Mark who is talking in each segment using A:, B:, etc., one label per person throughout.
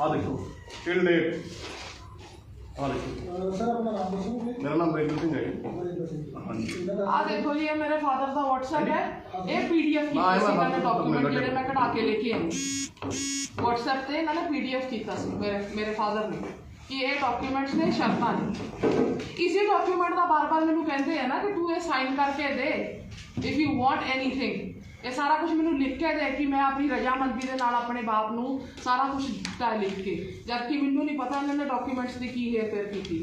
A: आ देखो till date
B: sir अपना नाम दसोगे?
A: मेरा नाम वीरेंद्र सिंह है। हाँ जी
C: आ देखो ये मेरे फादर का व्हाट्सएप है, ये पीडीएफ कीता सी मैंने डॉक्यूमेंट जेडे मैं कढा के लेके आई व्हाट्सएप ते इन्होंने पीडीएफ कीता सी मेरे फादर ने कि ये डॉक्यूमेंट्स ने शर्तां ने। इसी डॉक्यूमेंट का बार बार मैनू कहते हैं ना कि तू ये साइन करके they if you want anything. ये सारा कुछ मैनू लिख के दे कि मैं अपनी रजामंदी के नाल अपने बाप नू सारा कुछ दिता लिख के, जबकि मैनू नहीं पता इन्होंने डॉक्यूमेंट्स की हेर फेर की।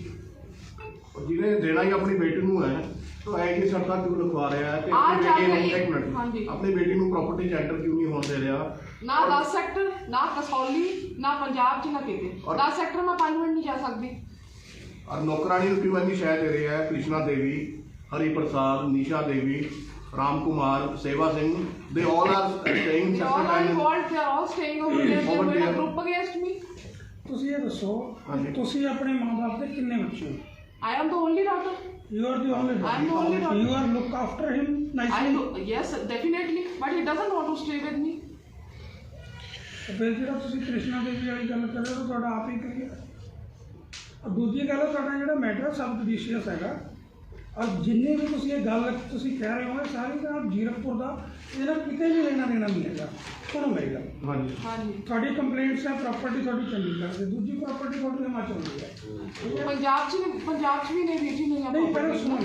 A: जिन्हें देना ही अपनी बेटी नू है तो ऐसी शर्तां क्यों लिखवा रहा है कि अपनी बेटी नू प्रॉपर्टी एंटर क्यों नहीं होने दे रहा?
C: ना 10 सेक्टर ना कसौली ना पंजाब च ना किते 10 सेक्टर में 5 मिनट नहीं जा सकती।
A: और नौकरानी क्यों इतनी शह दे रही है? कृष्णा देवी, हरि प्रसाद, निशा देवी, राम कुमार, सेवा Singh, they all are staying
C: they all are involved, they are all staying over there, they are a group against me।
B: ਤੁਸੀਂ ਇਹ ਦੱਸੋ ਤੁਸੀਂ ਆਪਣੇ ਮਾਂ-ਬਾਪ ਦੇ ਕਿੰਨੇ ਬੱਚੇ ਹੋ?
C: I am the only daughter।
B: You are the only daughter।
C: I am the only daughter।
B: You are look after him nicely।
C: Yes definitely, but he doesn't want to stay with me।
B: ਫਿਰ ਜਿਹੜਾ ਤੁਸੀਂ ਕ੍ਰਿਸ਼ਨਾ ਦੇਵੀ ਵਾਲੀ ਗੱਲ ਕਰ ਰਹੇ ਹੋ ਤੁਹਾਡਾ ਆਪ ਹੀ ਕਲੀਅਰ। ਦੂਜੀ ਗੱਲ ਤੁਹਾਡਾ ਜਿਹੜਾ ਮੈਟਰ ਸਬ ਜੁਡੀਸ਼ੀਅਸ ਹੈਗਾ और जिन्ने भी तुम ये गल तुम कह रहे हो सारी का जीरकपुर का ये कितने भी लेना देना नहीं है। सुनो मेरी गल, थोड़ी कंप्लेंट्स है प्रॉपर्टी थोड़ी चंडीगढ़ से, दूसरी प्रॉपर्टी थोड़ी हिमाचल की है,
C: पंजाब च भी नहीं दी जी
B: नहीं। पहले सुनो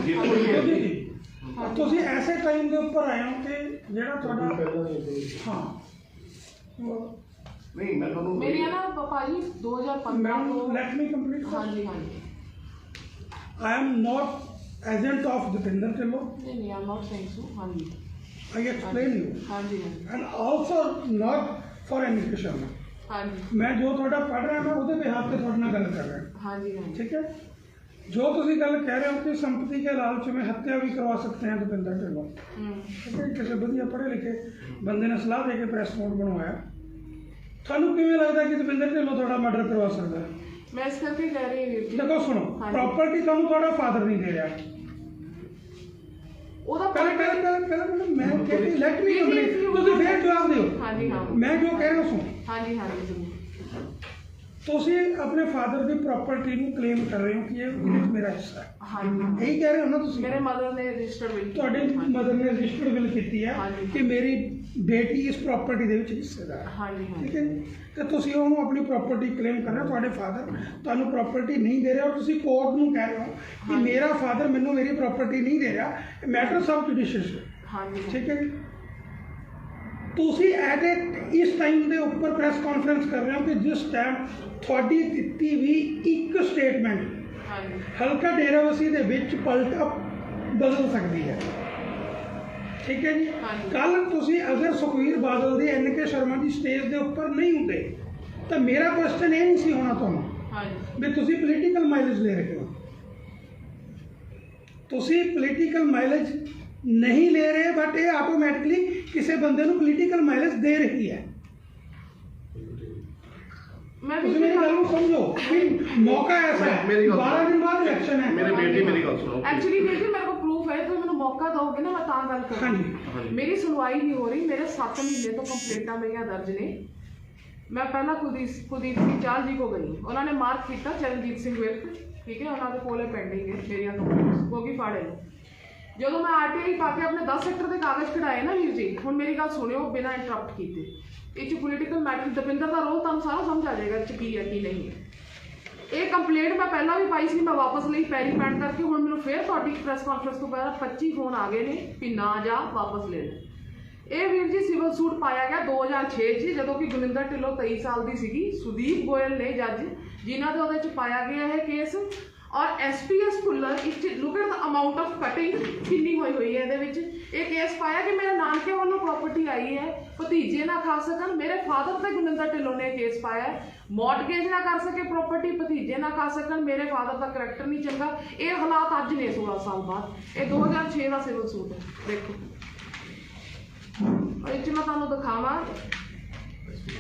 B: तुम ऐसे टाइम के उपर आए हो कि जेड़ा थोड़ा हाँ
A: नहीं मैं तो
C: मेरी है ना पापा जी 2015
B: लेट मी कंप्लीट।
C: हाँ जी हाँ जी
B: I am not agent of Dipendra Dhillon.
C: नहीं I am not saying so. हाँ जी
B: आई एक्सप्लेन यू।
C: हाँ जी
B: and also not for any Sharma.
C: हाँ जी
B: मैं जो थोड़ा पढ़ रहा मैं वो बिहाफ से थोड़े गल कर रहा।
C: हाँ जी
B: ठीक है जो तुम गल कह रहे हो कि संपत्ति के लालच में हत्या भी करवा सकते हैं दीपेंद्र ढिल्लों। ठीक है किसी बढ़िया पढ़े लिखे बंदे ने सलाह दे के प्रेस नोट बनवाया। थानू किवें लगता कि दीपेंद्र ढिल्लों थोड़ा मर्डर करवा सकता है?
C: मैं इस करके कह रही हूं
B: देखो सुनो प्रॉपर्टी थानू थोड़ा फादर नहीं दे रहा। मैं लेट मी कंप्लीट तुम फिर जवाब दो।
C: हाँ जी हाँ
B: मैं जो कह रहा सुनो।
C: हाँ जी हाँ जी
B: ਤੁਸੀਂ ਆਪਣੇ ਫਾਦਰ ਦੀ ਪ੍ਰਾਪਰਟੀ ਨੂੰ ਕਲੇਮ ਕਰ ਰਹੇ ਹੋ ਕਿ ਇਹ ਮੇਰਾ ਹਿੱਸਾ ਹੈ।
C: हाँ जी
B: ਇਹੀ ਕਹਿ ਰਹੇ ਹੋ ਨਾ ਤੁਸੀਂ?
C: मेरे मदर ने रजिस्टर्ड विल
B: ਤੁਹਾਡੇ ਮਦਰ ਨੇ ਰਜਿਸਟਰਡ ਵਿਲ ਕੀਤੀ ਹੈ ਕਿ ਮੇਰੀ ਬੇਟੀ ਇਸ ਪ੍ਰਾਪਰਟੀ ਦੇ ਵਿੱਚ ਹਿੱਸੇਦਾਰ ਹੈ।
C: हाँ जी हाँ
B: ਠੀਕ ਹੈ ਤੇ ਤੁਸੀਂ ਉਹਨੂੰ ਆਪਣੀ ਪ੍ਰਾਪਰਟੀ ਕਲੇਮ ਕਰ ਰਹੇ ਹੋ। ਤੁਹਾਡੇ ਫਾਦਰ ਤੁਹਾਨੂੰ ਪ੍ਰਾਪਰਟੀ ਨਹੀਂ ਦੇ ਰਿਹਾ ਔਰ ਤੁਸੀਂ ਕੋਰਟ ਨੂੰ ਕਹਿ ਰਹੇ ਹੋ ਕਿ ਮੇਰਾ ਫਾਦਰ ਮੈਨੂੰ ਮੇਰੀ ਪ੍ਰਾਪਰਟੀ ਨਹੀਂ ਦੇ ਰਿਹਾ। ਮੈਟਰ ਸਬ ਜੁਡੀਸ਼ੀਅਸ ਹੈ।
C: हाँ जी
B: ठीक है ਤੁਸੀਂ ਐਟ ਇਸ ਟਾਈਮ ਦੇ ਉੱਪਰ ਪ੍ਰੈਸ ਕਾਨਫਰੰਸ ਕਰ ਰਹੇ ਹੋ ਕਿ ਜਿਸ ਟਾਈਮ ਤੁਹਾਡੀ ਦਿੱਤੀ ਵੀ ਇੱਕ ਸਟੇਟਮੈਂਟ ਹਲਕਾ ਡੇਰਾਬੱਸੀ ਦੇ ਵਿੱਚ ਪਲਟਾ ਬਦਲ ਸਕਦੀ ਹੈ। ਠੀਕ ਹੈ ਜੀ ਕੱਲ ਤੁਸੀਂ ਅਗਰ ਸੁਖਬੀਰ ਬਾਦਲ ਦੇ ਐਨ.ਕੇ. ਸ਼ਰਮਾ ਦੀ ਸਟੇਜ ਦੇ ਉੱਪਰ ਨਹੀਂ ਹੁੰਦੇ ਤਾਂ ਮੇਰਾ ਕੁਐਸਚਨ ਇਹ ਨਹੀਂ ਸੀ ਹੋਣਾ ਤੁਹਾਨੂੰ ਵੀ ਤੁਸੀਂ ਪੋਲੀਟੀਕਲ ਮਾਈਲੇਜ ਲੈ ਰਹੇ ਹੋ। ਤੁਸੀਂ ਪੋਲੀਟੀਕਲ ਮਾਈਲੇਜ नहीं ले रहे बट ये ऑटोमैटिकली किसी बंदे को पॉलिटिकल माइलेज दे रही है। मेरी गल समझो मौका ऐसा है 12 दिन बाद इलेक्शन है।
A: मेरी बेटी मेरी गल सुनो
C: एक्चुअली देखिए मेरे को प्रूफ है तो मैंने मौका दोगे ना मैं ता गल करूंगी। मेरी सुनवाई नहीं हो रही, मेरे 7 महीने तो कंप्लेंटा मेरिया दर्ज ने। मैं पहला कुलदीप सिंह चाल जी को गई, उन्होंने मार्क किया चरणजीत सिंह विर्क। ठीक है उन्होंने कोले पेंडिंग है मेरिया कंप्लेंट्स वो भी फाड़े जो मैं RTI पा के अपने 10 सेक्टर के कागज कढ़ाए ना वीर जी। हुण मेरी गल सुनियो बिना इंटरप्ट किए ये पोलीटिकल मैटर दीपेंद्र का रोल तुहानूं सारा समझ आ जाएगा की है की नहीं है। ये कंप्लेंट मैं पहला भी पाई सी मैं वापस ली पैरी पैंट करके हुण मैनूं फिर तुहाडी प्रैस कॉन्फ्रेंस तो पहला 25 फोन आ गए ने कि ना जा वापस ले ले। ये वीर जी सिविल सूट पाया गया 2006 च जदों कि गुरनिंदर ढिल्लों 23 साल की सीगी। सुदीप गोयल ने जज जिन्हां दे उहदे च पाया गया है केस और SPS Bhullar look at the amount of cutting कितनी हुई है ये केस पाया कि मेरे नानके वालों प्रॉपर्टी आई है भतीजे ना खा सकन। मेरे फादर से गुरनिंदर ढिल्लों ने केस पाया मॉर्टगेज ना कर सके प्रॉपर्टी भतीजे ना खा सकन। मेरे फादर का करैक्टर नहीं चंगा। ये हालात अज ने 16 साल बाद ये 2006 का सिविल सूट है। देखो और मैं तुहानूं दिखावां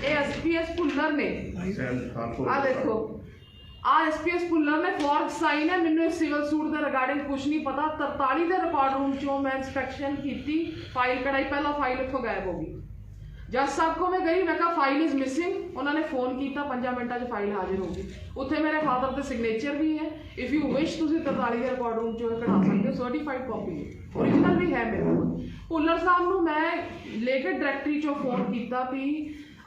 C: ये SPS भुल्लर ने आ देखो SPS भुल्लर ने फॉर्ग साइन है। मैंने सिविल सूट के रिगार्डिंग कुछ नहीं पता। 43 के रिकॉर्ड रूम चो मैं इंस्पैक्शन की फाइल कढ़ाई पहला फाइल इतों गायब हो गई जज साहब को मैं गई, मैं कहा फाइल इज मिसिंग, उन्होंने फोन किया, 5 मिनटों में फाइल हाजिर होगी। उत्थे मेरे फादर के सिग्नेचर भी है, इफ यू विश तुम 43 के रिकॉर्ड रूम चो कढ़ा सकते हो, सर्टिफाइड कॉपी है, ओरिजिनल भी है मेरे को। भुल्लर साहब को मैं लेके डायरैक्टरी चो फोन किया भी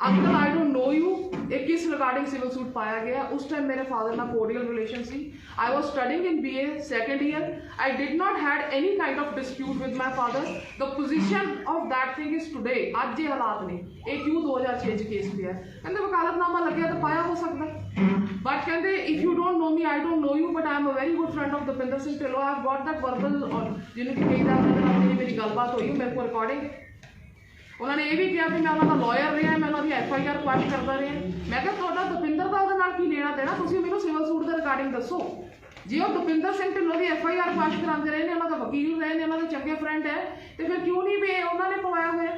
C: uncle I don't know you, एक किस रिगार्डिंग सिविल सूट पाया गया। उस टाइम मेरे फादर ना कोर्डियल रिलेशन सी, I was studying in BA second year, I did not had any kind of dispute with my father. The position of that thing is today, अज ये हालात ने, ये क्यों 2006 केस पे है, कहते वकालतनामा लगे तो पाया हो सकता, बट कहते if you don't know me I don't know you, but I am a very good friend of Davinder Singh Dhillon, I have got that verbal, और जिन्होंने कई बार मेरी गलबात हुई मेरे को रिकॉर्डिंग। उन्होंने ये भी कहा कि मैं उन्होंने लॉयर रहा, मैं उन्होंने FIR क्वेश्चन करता रहा। मैं क्या दविंदर का उहदे नाल की लेना देना, तुसीं मैनूं सिविल सूट के रिगार्डिंग दसो। जे वो दविंदर सिंह ढिल्लों की FIR क्वेश्चन कराते रहे, उन्होंने वकील रहे, उन्होंने चंगे फ्रेंड है, तो फिर क्यों नहीं भी उन्होंने पवाया हुआ?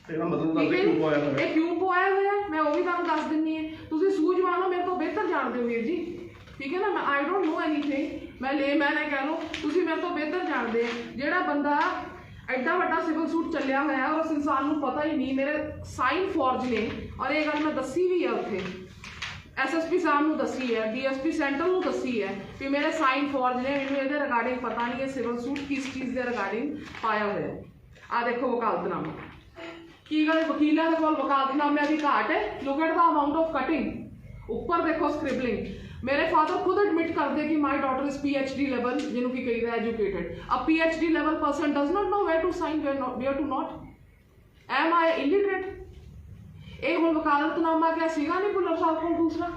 C: क्यों पवाया हुआ मैं वो भी तुहानूं दस दिंदी है, तुसीं सूझवान हो, मेरे तो बेहतर जानते हो वीर जी, ठीक है ना। मैं आई डोंट नो एनीथिंग, मैं लेमैन है कह लो, तुसीं मेरे तो बेहतर जानते हैं। जिहड़ा बंदा एड्डा वड्डा सिविल सूट चलिया हुआ है और उस इंसान को पता ही नहीं, मेरे साइन फॉर्ज ने, और ये गल मैं दसी भी है उत्थे, SSP साहब को दसी है, DSP सेंट्रल को दसी है कि मेरे साइन फॉर्ज ने, मैंने ये रिगार्डिंग पता नहीं है सिविल सूट किस चीज़ के रिगार्डिंग पाया हुआ है। आ देखो वकालतनामा की गल, वकीलों के कोल वकालतनामे की घाट है, look at the amount of cutting, ऊपर देखो स्क्रिबलिंग। मेरे फादर खुद एडमिट करते कि my daughter is PhD level, जिन्हों की कही educated. A PhD level person does not know where to sign, where to not. Am I illiterate? ये हुण वकालतनामा क्या सीगा नहीं भुल्लर साहब को दूसरा?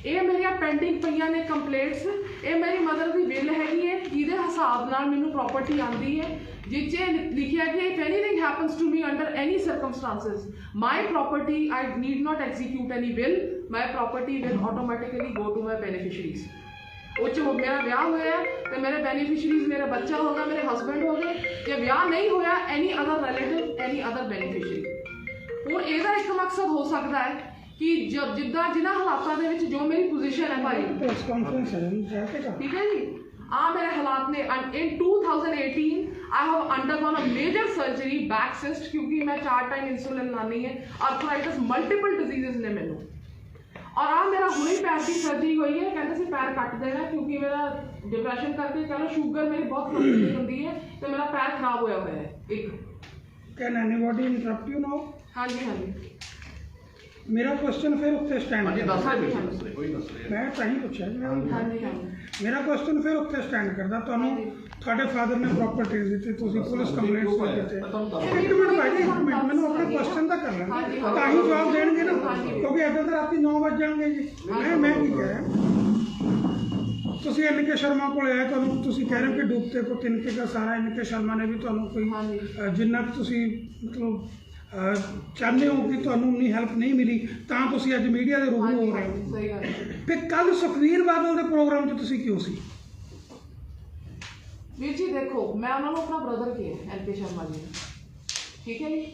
C: ये मेरिया पेंडिंग पईयां ने कंप्लेंट्स, ये मेरी मदर की बिल हैगी है जिहदे हिसाब नाल मैनूं प्रॉपर्टी आंदी है, जिचे लिखिया कि if anything happens to me under any circumstances my property I need not execute any will, my property will automatically go to my beneficiaries. उच मेरा ब्याह होया तो मेरे बेनिफिशरीज, मेरा बच्चा होगा, मेरे हसबैंड हो गए। जे ब्याह नहीं होया, any other relative, any other beneficiary. हुण इहदा एक मकसद हो सकता है कि जिद्दां जिन्हां हालातां दे विच जो मेरी पोजीशन है भाई,
B: प्रेस कॉन्फ्रेंस है,
C: ठीक है जी, मेरे हालात ने in 2018 I have undergone a major surgery back cyst, क्योंकि मैं 4 टाइम इंसुलिन लानी है, आर्थराइटिस मल्टीपल डिजीजेस ने मैनू, और मेरा हुणे पैर की सर्जरी हुई है, कहते सी पैर कट देना क्योंकि मेरा डिप्रेशन करके कह लो शुगर मेरी बहुत कमजोर होती है, तो मेरा पैर खराब होया हुआ है। एक
B: can anybody interrupt you now?
C: हाँ जी, हाँ जी।
B: मेरा क्वेश्चन फिर उत्ते स्टैंड
A: हाँ जी, दस
C: हाँ जी,
A: रहे
C: हाँ
A: दस रहे, कोई दस रहे।
B: मैं ਤਾਂ ਹੀ ਪੁੱਛਿਆ ਜੀ,
C: हाँ जी, हाँ जी।
B: ਮੇਰਾ क्वेश्चन फिर उत्ते स्टैंड करदा, ਤੁਹਾਨੂੰ ਤੁਹਾਡੇ ਫਾਦਰ ਨੇ ਪ੍ਰੋਪਰਟੀਜ਼ ਦਿੱਤੀ, ਤੁਸੀਂ ਪੁਲਿਸ ਕੰਪਲੇਂਟਸ ਦਿੱਤੇ। ਇੱਕ ਮਿੰਟ ਭਾਈ ਜੀ, ਇੱਕ ਮਿੰਟ, ਮੈਨੂੰ ਆਪਣੇ ਕੁਐਸਚਨ ਤਾਂ ਕਰ ਲੈਣ, ਤਾਂ ਹੀ ਜਵਾਬ ਦੇਣਗੇ ਨਾ, ਕਿਉਂਕਿ ਇੱਦਾਂ ਤਾਂ ਰਾਤੀ 9 ਵਜ ਜਾਣਗੇ ਜੀ। ਮੈਂ ਕੀ ਕਹਿ ਰਿਹਾ, ਤੁਸੀਂ NK ਸ਼ਰਮਾ ਕੋਲ ਆਏ, ਤੁਹਾਨੂੰ ਤੁਸੀਂ ਕਹਿ ਰਹੇ ਹੋ ਕਿ ਡੁੱਬਤੇ ਕੋ ਤਿਨਕੇ ਦਾ ਸਾਰਾ NK ਸ਼ਰਮਾ ਨੇ ਵੀ ਤੁਹਾਨੂੰ ਕੋਈ ਜਿੰਨਾ ਕੁ ਤੁਸੀਂ ਮਤਲਬ ਚਾਹੁੰਦੇ ਹੋ ਕਿ ਤੁਹਾਨੂੰ ਉਨੀ ਹੈਲਪ ਨਹੀਂ ਮਿਲੀ, ਤਾਂ ਤੁਸੀਂ ਅੱਜ ਮੀਡੀਆ ਦੇ ਰੂਬਰੂ ਹੋ ਰਹੇ ਹੋ।
C: ਸਹੀ ਗੱਲ ਹੈ।
B: ਫਿਰ ਕੱਲ ਸੁਖਵੀਰ ਬਾਦਲ ਦੇ ਪ੍ਰੋਗਰਾਮ 'ਚ ਤੁਸੀਂ ਕਿਉਂ ਸੀ?
C: ਵੀਰ ਜੀ ਦੇਖੋ, ਮੈਂ ਉਹਨਾਂ ਨੂੰ ਆਪਣਾ ਬ੍ਰਦਰ ਕਿਹਾ, LK ਸ਼ਰਮਾ ਜੀ, ਠੀਕ ਹੈ ਜੀ।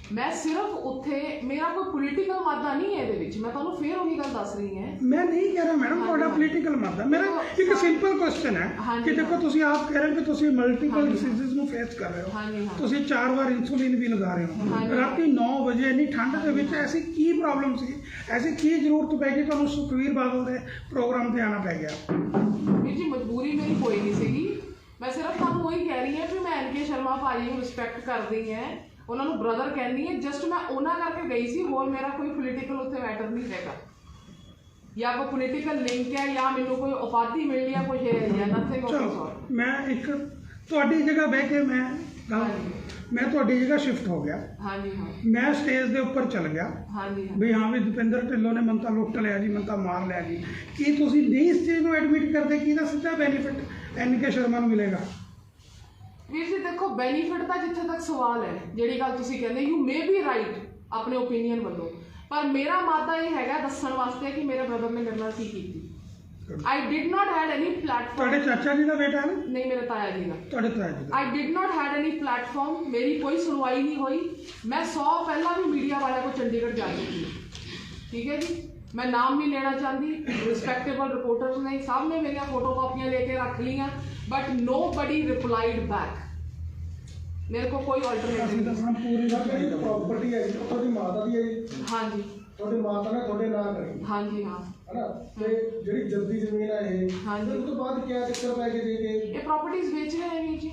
C: मैं सिर्फ उत्थे मेरा कोई पोलिटिकल मादा नहीं है ਇਹਦੇ ਵਿੱਚ, मैं ਤੁਹਾਨੂੰ ਫੇਰ ਉਹੀ ਗੱਲ ਦੱਸ ਰਹੀ ਹਾਂ।
B: मैं नहीं कह रहा मैडम ਤੁਹਾਡਾ ਪੋਲੀਟੀਕਲ ਮਾਦਾ, ਮੇਰਾ ਇੱਕ ਸਿੰਪਲ ਕੁਐਸਚਨ ਹੈ ਕਿ ਦੇਖੋ ਤੁਸੀਂ ਆਪ ਕਹਿ ਰਹੇ ਹੋ ਕਿ ਤੁਸੀਂ ਮਲਟੀਪਲ ਡਿਸੀਜ਼ਸ ਨੂੰ ਫੇਸ ਕਰ ਰਹੇ ਹੋ, ਤੁਸੀਂ 4 ਵਾਰ ਇਨਸੂਲਿਨ ਵੀ ਲਗਾ ਰਹੇ ਹੋ, ਰਾਤੀ 9 ਵਜੇ ਇੰਨੀ ਠੰਡ ਦੇ ਵਿੱਚ ਐਸੀ ਕੀ ਪ੍ਰੋਬਲਮ ਸੀ, ਐਸੀ ਕੀ ਜ਼ਰੂਰਤ ਪੈ ਗਈ ਤੁਹਾਨੂੰ ਸੁਖਵੀਰ ਬਾਦਲ ਦੇ ਪ੍ਰੋਗਰਾਮ ਤੇ ਆਉਣਾ ਪੈ ਗਿਆ?
C: ਵੀਰ ਜੀ ਮਜਬੂਰੀ ਮੇਰੀ ਕੋਈ ਨਹੀਂ ਸੀਗੀ, ਮੈਂ ਸਿਰਫ ਤੁਹਾਨੂੰ ਉਹੀ ਕਹਿ ਰਹੀ ਹਾਂ ਕਿ ਮੈਂ NK ਸ਼ਰਮਾ ਭਾਜੀ ਨੂੰ ਰਿਸਪੈਕਟ ਕਰਦੀ ਹਾਂ, ਉਹਨਾਂ ਨੂੰ ਬ੍ਰਦਰ ਕਹਿੰਦੀ ਹੈ, ਜਸਟ ਮੈਂ ਉਹਨਾਂ ਕਰਕੇ ਗਈ ਸੀ, ਹੋਰ ਮੇਰਾ ਕੋਈ ਪੋਲੀਟੀਕਲ ਉੱਥੇ ਮੈਟਰ ਨਹੀਂ ਹੈਗਾ, ਜਾਂ ਕੋਈ ਪੋਲੀਟੀਕਲ ਲਿੰਕ ਹੈ ਜਾਂ ਮੈਨੂੰ ਕੋਈ ਉਪਾਧੀ ਮਿਲਣੀ ਹੈ, ਕੁਝ ਹੈ ਜਾਂ ਨਥਿੰਗ ਆਫ ਦਿਸ ਸੌਰਟ।
B: ਮੈਂ ਇੱਕ ਤੁਹਾਡੀ ਜਗ੍ਹਾ ਬਹਿ ਕੇ ਮੈਂ ਤੁਹਾਡੀ ਜਗ੍ਹਾ ਸ਼ਿਫਟ ਹੋ ਗਿਆ,
C: ਹਾਂਜੀ ਹਾਂ,
B: ਮੈਂ ਸਟੇਜ ਦੇ ਉੱਪਰ ਚਲ ਗਿਆ,
C: ਹਾਂਜੀ
B: ਵੀ ਹਾਂ ਵੀ ਦਵਿੰਦਰ ਢਿੱਲੋਂ ਨੇ ਮਨਤਾ ਲੁੱਟ ਲਿਆ ਜੀ, ਮਨਤਾ ਮਾਰ ਲਿਆ ਜੀ, ਕੀ ਤੁਸੀਂ ਨਹੀਂ ਇਸ ਚੀਜ਼ ਨੂੰ ਐਡਮਿਟ ਕਰਦੇ ਕਿ ਇਹਦਾ ਸਿੱਧਾ ਬੈਨੀਫਿਟ NK ਸ਼ਰਮਾ ਨੂੰ ਮਿਲੇਗਾ?
C: ਵੀਰ ਜੀ ਦੇਖੋ, ਬੈਨੀਫਿਟ ਤਾਂ ਜਿੱਥੇ ਤੱਕ ਸਵਾਲ ਹੈ, ਜਿਹੜੀ ਗੱਲ ਤੁਸੀਂ ਕਹਿੰਦੇ ਯੂ ਮੇ ਬੀ ਰਾਈਟ ਆਪਣੇ ਓਪੀਨੀਅਨ ਵੱਲੋਂ, ਪਰ ਮੇਰਾ ਮਾਦਾ ਇਹ ਹੈਗਾ ਦੱਸਣ ਵਾਸਤੇ ਕਿ ਮੇਰੇ ਬ੍ਰਦਰ ਨੇ ਮੇਰੇ ਨਾਲ ਕੀ ਕੀਤੀ। I did not had any platform।
B: ਤੁਹਾਡੇ ਚਾਚਾ ਜੀ ਦਾ ਬੇਟਾ ਹੈ ਨਾ?
C: ਨਹੀਂ, ਮੇਰੇ ਤਾਇਆ ਜੀ ਦਾ।
B: ਤੁਹਾਡੇ ਤਾਇਆ ਜੀ ਦਾ।
C: I did not had any platform, ਮੇਰੀ ਕੋਈ ਸੁਣਵਾਈ ਨਹੀਂ ਹੋਈ। ਮੈਂ 100 ਪਹਿਲਾਂ ਵੀ ਮੀਡੀਆ ਵਾਲਿਆਂ ਕੋਲ ਚੰਡੀਗੜ੍ਹ ਜਾ ਚੁੱਕੀ ਹਾਂ, ਠੀਕ ਹੈ ਜੀ। मैं नाम नहीं लेना चाहती, रिस्पेक्टेबल रिपोर्टर्स ने सब ने मेरी फोटो कॉपियां लेके रख लिया, but nobody replied back. मेरे को कोई ऑल्टरनेटिव
B: ਅਸੀਂ ਤਾਂ
C: नहीं।
B: ਆਪਣਾ ਪੂਰੀ
D: ਜਿਹੜੀ ਪ੍ਰਾਪਰਟੀ ਹੈ ਜੀ ਉਹ ਤੁਹਾਡੀ ਮਾਤਾ ਦੀ ਹੈ ਜੀ,
C: हाँ जी
D: ਤੁਹਾਡੀ ਮਾਤਾ ਨੇ ਤੁਹਾਡੇ ਨਾਂ ਕਰੀ
C: हाँ जी हाँ।
D: ਹੈਨਾ, ਤੇ ਜਿਹੜੀ ਜੱਦੀ ਜ਼ਮੀਨ ਹੈ ਇਹ
C: ਹਾਂਜੀ।
D: ਉਸ ਤੋਂ ਬਾਅਦ ਕਿਆ ਚੱਕਰ ਪੈ ਕੇ ਦੇ ਕੇ
C: ये प्रॉपर्टीज बेच रहे हैं वीर जी।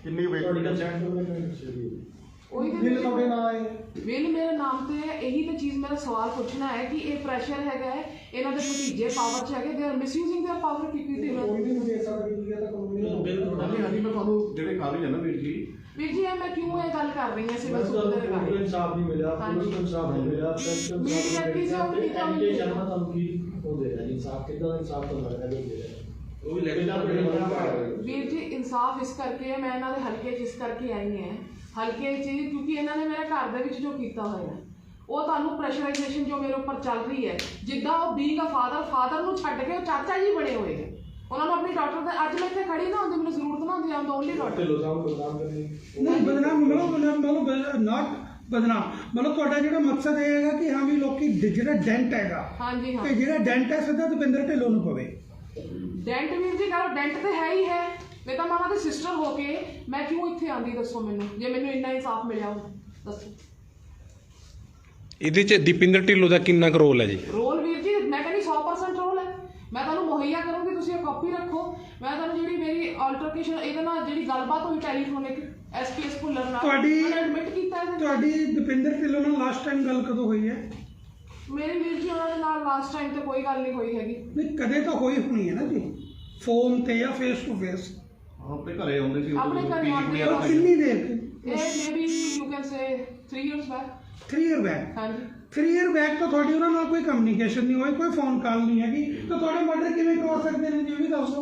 A: ਕਿੰਨੀ ਵੇਚ
D: ਤੁਹਾਡੀ ਕੰਸੈਂਟ ਹੋਣੀ
C: वही तो
D: ਬਿੱਲ ਤੁਹਾਡੇ ਨਾਂ ਹੈ
C: बिल मेरे नाम ते है। यही तो चीज़ मेरा सवाल पूछना है कि ये प्रेशर है इन्हों के भतीजे पावर च है, they are misusing their power की
D: ਕੋਈ ਵੀ ਨਹੀਂ ਦੇ ਸਕਦਾ ਵੀ ਇਹ ਤਾਂ ਕਾਨੂੰਨੀ
A: ਹਾਂਜੀ ਹਾਂਜੀ ਮੈਂ ਤੁਹਾਨੂੰ ਜਿਹੜੇ ਕਾਗਜ਼ ਹੈ ਨਾ ਵੀਰ ਜੀ
C: ਵੀਰ ਜੀ ਇਹ ਮੈਂ ਕਿਉਂ ਇਹ ਗੱਲ ਕਰ ਰਹੀ ਹਾਂ ਸਿਵਲ ਸੂਟ ਦੇ ਰਿਗਾਰਡਿੰਗ।
D: ਇਨਸਾਫ ਨਹੀਂ ਮਿਲਿਆ, ਪੁਲਿਸ ਨੂੰ ਇਨਸਾਫ ਨਹੀਂ ਮਿਲਿਆ,
C: ਮੇਰੀ ਐਪਲੀਕੇਸ਼ਨ ਵੀ ਨਹੀਂ
D: ਐਪਲੀਕੇਸ਼ਨ ਸ਼ਰਮਾ ਤੁਹਾਨੂੰ ਕੀ ਹੋ ਦੇ ਰਿਹਾ ਜੀ, ਇਨਸਾਫ ਕਿੱਦਾਂ ਇਨਸਾਫ ਤੋਂ ਮਿਲਦਾ ਦੇ ਰਿਹਾ ਉਹ ਵੀ ਲੈਣਾ
C: ਵੀਰ ਜੀ ਇਨਸਾਫ ਇਸ ਕਰਕੇ ਹੈ, ਮੈਂ ਇਹਨਾਂ ਦੇ ਹਲਕੇ 'ਚ ਇਸ ਕਰਕੇ ਆਈ ਹਾਂ ਹਲਕੇ 'ਚ ਕਿਉਂਕਿ ਇਹਨਾਂ ਨੇ ਮੇਰੇ ਘਰ ਦੇ ਵਿੱਚ ਜੋ ਕੀਤਾ ਹੋਇਆ ਉਹ ਤੁਹਾਨੂੰ ਪ੍ਰੈਸ਼ਰਾਈਜੇਸ਼ਨ ਜੋ ਮੇਰੇ ਉੱਪਰ ਚੱਲ ਰਹੀ ਹੈ, ਜਿੱਦਾਂ ਉਹ ਬੀਂਗ ਆ ਫਾਦਰ ਨੂੰ ਛੱਡ ਕੇ ਉਹ ਚਾਚਾ ਜੀ ਬਣੇ ਹੋਏ ਨੇ। ਉਹਨਾਂ ਨੂੰ ਆਪਣੀ ਡਾਕਟਰ ਦੇ ਅੱਜ ਮੈਂ ਇੱਥੇ ਖੜੀ ਨਾ ਹੁੰਦੀ, ਮੈਨੂੰ ਜ਼ਰੂਰਤ ਨਾ ਹੁੰਦੀ ਆਮ ਦਾ ਓਨਲੀ ਡਾਕਟਰ।
B: ਨਹੀਂ ਬਦਨਾਮ ਮਤਲਬ ਨਾਟ ਬਦਨਾਮ ਮਤਲਬ ਤੁਹਾਡਾ ਜਿਹੜਾ ਮਕਸਦ ਇਹ ਹੈਗਾ ਕਿ ਹਾਂ ਵੀ ਲੋਕੀ ਜਿਹੜਾ ਡੈਂਟ ਹੈਗਾ
C: ਹਾਂਜੀ ਹਾਂ
B: ਤੇ ਜਿਹੜਾ ਡੈਂਟ ਹੈ ਸਿੱਧਾ ਦਵਿੰਦਰ ਢਿੱਲੋਂ ਨੂੰ ਪਵੇ।
C: ਡੈਂਟ ਵੀਰ ਜੀ ਕਰੋ, ਡੈਂਟ ਤੇ ਹੈ ਹੀ ਹੈ। ਮੈਂ ਤਾਂ ਮਾਮਾ ਦੀ ਸਿਸਟਰ ਹੋ ਕੇ ਮੈਂ ਕਿਉਂ ਇੱਥੇ ਆਂਦੀ ਦੱਸੋ ਮੈਨੂੰ, ਜੇ ਮੈਨੂੰ ਇੰਨਾ ਇਨਸਾਫ ਮਿਲਿਆ ਹੋ ਦੱਸੋ।
E: ਇਹਦੇ 'ਚ ਦੀਪਿੰਦਰ ਢਿੱਲੋਂ ਦਾ ਕਿੰਨਾ ਕੁ ਰੋਲ ਹੈ ਜੀ?
C: ਰੋਲ ਵੀਰ ਜੀ ਮੈਂ ਕਹਿੰਦੀ 100% ਰੋਲ ਹੈ। ਮੈਂ ਤੁਹਾਨੂੰ ਮੁਹੱਈਆ ਕਰੂੰਗੀ, ਤੁਸੀਂ ਇਹ ਕਾਪੀ ਰੱਖੋ। ਮੈਂ ਤੁਹਾਨੂੰ ਜਿਹੜੀ ਮੇਰੀ ਆਲਟਰਕੇਸ਼ਨ ਇਹਦੇ ਨਾਲ ਜਿਹੜੀ ਗੱਲਬਾਤ ਹੋਈ ਟੈਲੀਫੋਨਿਕ ਐਸਪੀਐਸ ਭੁੱਲਰ ਨਾਲ
B: ਤੁਹਾਡੀ
C: ਮੈਂ ਐਡਮਿਟ ਕੀਤਾ ਇਹਦੇ ਨਾਲ।
B: ਤੁਹਾਡੀ ਦਵਿੰਦਰ ਢਿੱਲੋਂ ਨਾਲ ਲਾਸਟ ਟਾਈਮ ਗੱਲ ਕਦੋਂ ਹੋਈ ਹੈ?
C: ਮੇਰੀ ਵੀਰ ਜੀ ਉਹਨਾਂ ਦੇ ਨਾਲ ਲਾਸਟ ਟਾਈਮ ਤੇ ਕੋਈ ਗੱਲ ਨਹੀਂ ਹੋਈ ਹੈਗੀ।
B: ਨਹੀਂ ਕਦੇ ਤਾਂ ਹੋਈ ਹੋਣੀ ਹੈ ਨਾ ਜੀ, ਫੋਨ ਤੇ ਜਾਂ ਫੇਸ ਟੂ ਫੇਸ।
A: ਆਪਣੇ ਘਰੇ ਆਉਂਦੇ ਸੀ
C: ਆਪਣੇ ਘਰੇ ਆਉਂਦੇ
B: ਉਹ ਕਿੰਨੀ ਦੇਰ ਤੇ?
C: ਇਹ maybe you can say 3 years back.
B: 3 year back.
C: ਹਾਂਜੀ
B: 3 ਈਅਰ ਬੈਕ ਤਾਂ ਤੁਹਾਡੀ ਉਹਨਾਂ ਨਾਲ ਕੋਈ ਕਮਿਊਨੀਕੇਸ਼ਨ ਨਹੀਂ ਹੋਈ, ਕੋਈ ਫੋਨ ਕਾਲ ਨਹੀਂ ਹੈਗੀ, ਤਾਂ ਤੁਹਾਡੇ ਮਰਡਰ ਕਿਵੇਂ ਕਰ ਸਕਦੇ ਨੇ ਜੀ, ਵੀ ਦੱਸੋ।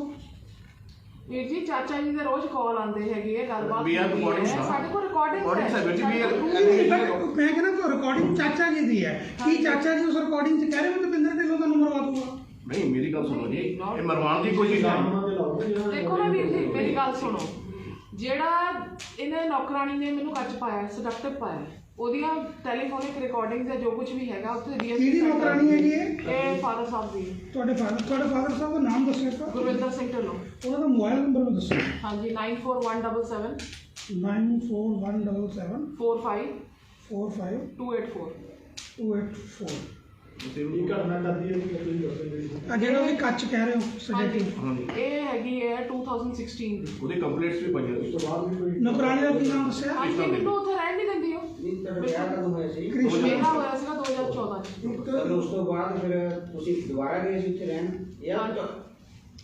C: ਵੀਰ ਜੀ ਚਾਚਾ ਜੀ ਦੇ ਰੋਜ਼ ਕਾਲ ਆਉਂਦੇ ਹੈਗੇ ਇਹ ਗੱਲਬਾਤ
A: We have
C: ਹੁੰਦੀ ਹੈ।
A: recordings,
C: ਸਾਡੇ ਕੋਲ ਰਿਕਾਰਡਿੰਗ
A: recordings ਹੈ, ਵਿੱਚ ਵੀ
B: ਮੈਂ ਕਹਿੰਦਾ ਕਿ ਰਿਕਾਰਡਿੰਗ ਚਾਚਾ ਜੀ ਦੀ ਹੈ, ਕੀ ਚਾਚਾ ਜੀ ਉਸ ਰਿਕਾਰਡਿੰਗ 'ਚ ਕਹਿ ਰਹੇ ਹੋ ਦਵਿੰਦਰ ਢਿੱਲੋਂ ਤੁਹਾਨੂੰ ਮਰਵਾ ਦੂਗਾ?
A: ਨਹੀਂ ਮੇਰੀ ਗੱਲ ਸੁਣੋ ਜੀ, ਇਹ ਮਰਵਾਉਣ ਦੀ ਕੋਸ਼ਿਸ਼ ਹੈ।
C: ਦੇਖੋ ਨਾ ਵੀਰ ਜੀ ਮੇਰੀ ਗੱਲ ਸੁਣੋ, ਜਿਹੜਾ ਇਹਨੇ ਨੌਕਰਾਣੀ ਨੇ ਮੈਨੂੰ ਕੱਚ ਪਾਇਆ ਸਡਕਟਿਵ ਪਾਇਆ, ਉਹਦੀਆਂ ਟੈਲੀਫੋਨਿਕ ਰਿਕਾਰਡਿੰਗਸ ਹੈ ਜੋ ਕੁਝ ਵੀ ਹੈਗਾ ਉੱਥੇ
B: ਕਿਹਦੀ ਨੌਕਰਾਨੀ ਹੈ ਜੀ ਇਹ?
C: ਇਹ ਫਾਦਰ ਸਾਹਿਬ ਦੀ
B: ਤੁਹਾਡੇ ਫਾਦਰ ਸਾਹਿਬ ਦਾ ਨਾਮ ਦੱਸੋ ਇੱਕ।
C: ਗੁਰਵਿੰਦਰ ਸਿੰਘ ਢਿੱਲੋਂ।
B: ਉਹਨਾਂ ਦਾ ਮੋਬਾਈਲ ਨੰਬਰ ਵੀ ਦੱਸੋ।
C: ਹਾਂਜੀ 9417
B: 9417
C: 45
B: 45
C: 284।
B: 284।
D: ਇਹ ਘਟਨਾ ਕਰਦੀ ਹੈ ਕਿ ਤੁਸੀਂ ਦੱਸੋ
B: ਆ ਜਿਹੜਾ ਵੀ ਕੱਚ ਕਹਿ ਰਹੇ ਹੋ ਸਜੈਟਿਵ,
A: ਹਾਂਜੀ
C: ਇਹ ਹੈਗੀ ਹੈ 2016 ਦੀ।
A: ਉਹਦੀ ਕੰਪਲੀਟਸ ਵੀ ਪਈਆਂ
D: ਉਸ ਤੋਂ ਬਾਅਦ ਵੀ ਕੋਈ
B: ਨੌਕਰਾਨੀ ਦਾ ਕੀ ਨਾਮ ਦੱਸਿਆ?
C: ਹਾਂਜੀ ਮੈਨੂੰ ਉੱਥੇ ਰਹਿਣ ਨਹੀਂ ਦਿੰਦੀ ਉਹ।
F: ਵਿਆਹ ਕਦੋਂ ਹੋਇਆ ਸੀ?
B: ਕ੍ਰਿਸ਼ਨ।
C: ਮੇਰਾ ਹੋਇਆ ਸੀਗਾ 2014 ਚ।
F: ਫਿਰ ਉਸ ਤੋਂ ਬਾਅਦ ਫਿਰ ਤੁਸੀਂ ਦੁਬਾਰਾ ਗਏ ਸੀ ਉੱਥੇ ਰਹਿਣ ਜਾਂ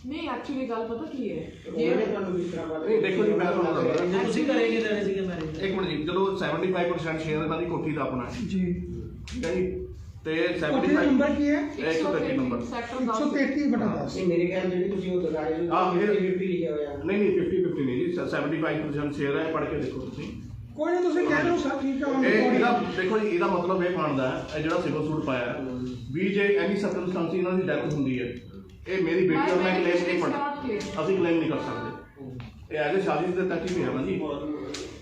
C: ਨਹੀਂ ਐਕਚੁਅਲੀ ਗੱਲ ਪਤਾ ਕੀ ਹੈ,
F: ਉਹਨਾਂ ਨੇ ਤੁਹਾਨੂੰ ਕਿਸ ਤਰ੍ਹਾਂ ਪਤਾ?
A: ਨਹੀਂ ਦੇਖੋ ਜੀ ਮੈਂ ਤੁਹਾਨੂੰ ਦੱਸਦਾ
F: ਤੁਸੀਂ ਘਰੇ ਕਿਤੇ ਰਹੇ ਸੀਗੇ ਮੈਰਿਜ?
A: ਇੱਕ ਮਿੰਟ ਜੀ, ਜਦੋਂ 75% ਸ਼ੇਅਰ ਇਹਨਾਂ ਦੀ ਕੋਠੀ ਦਾ ਆਪਣਾ ਹੈ,
B: ਜੀ
A: ਠੀਕ ਹੈ ਜੀ, ਤੇ
B: ਕੋਠੀ ਦਾ
A: 75
B: ਨੰਬਰ ਕੀ ਹੈ?
A: 133 ਨੰਬਰ।
C: ਸੈਕਟਰ 10।
B: 133/10।
F: ਨਹੀਂ ਮੇਰੇ ਖਿਆਲ ਜਿਹੜੀ ਤੁਸੀਂ ਉਹ ਦਿਖਾ ਰਹੇ
A: ਹਾਂ,
F: ਸੀ
A: ਇਹ-
F: 50 ਲਿਖਿਆ ਹੋਇਆ।
A: ਨਹੀਂ ਨਹੀਂ 50-50 ਨਹੀਂ ਜੀ, 75% ਸ਼ੇਅਰ ਹੈ, ਪੜ੍ਹ ਕੇ ਦੇਖੋ ਤੁਸੀਂ।
B: ਕੋਈ ਨਹੀਂ ਤੁਸੀਂ ਕਹਿ ਰਹੇ ਹੋ ਸਰ ਠੀਕ ਹੈ
A: ਇਹ ਇਹਦਾ ਦੇਖੋ ਜੀ, ਇਹਦਾ ਮਤਲਬ ਇਹ ਬਣਦਾ ਹੈ, ਇਹ ਜਿਹੜਾ ਸਿਵਲ ਸੂਟ ਪਾਇਆ ਹੈ, ਵੀ ਜੇ ਐਨੀ ਸਰਕਮਸਟੈਂਸੀ ਇਹਨਾਂ ਦੀ ਡੈਥ ਹੁੰਦੀ ਹੈ, ਇਹ ਮੇਰੀ ਬੇਟੀ ਔਰ ਮੈਂ ਕਲੇਮ ਨਹੀਂ ਪੜ੍ਹ ਅਸੀਂ ਕਲੇਮ ਨਹੀਂ ਕਰ ਸਕਦੇ। ਇਹ ਐਜ਼ ਸਾਜ਼ਿਸ਼ ਦੇ ਤੱਕ ਹੀ ਪਿਆ ਨਾ ਜੀ,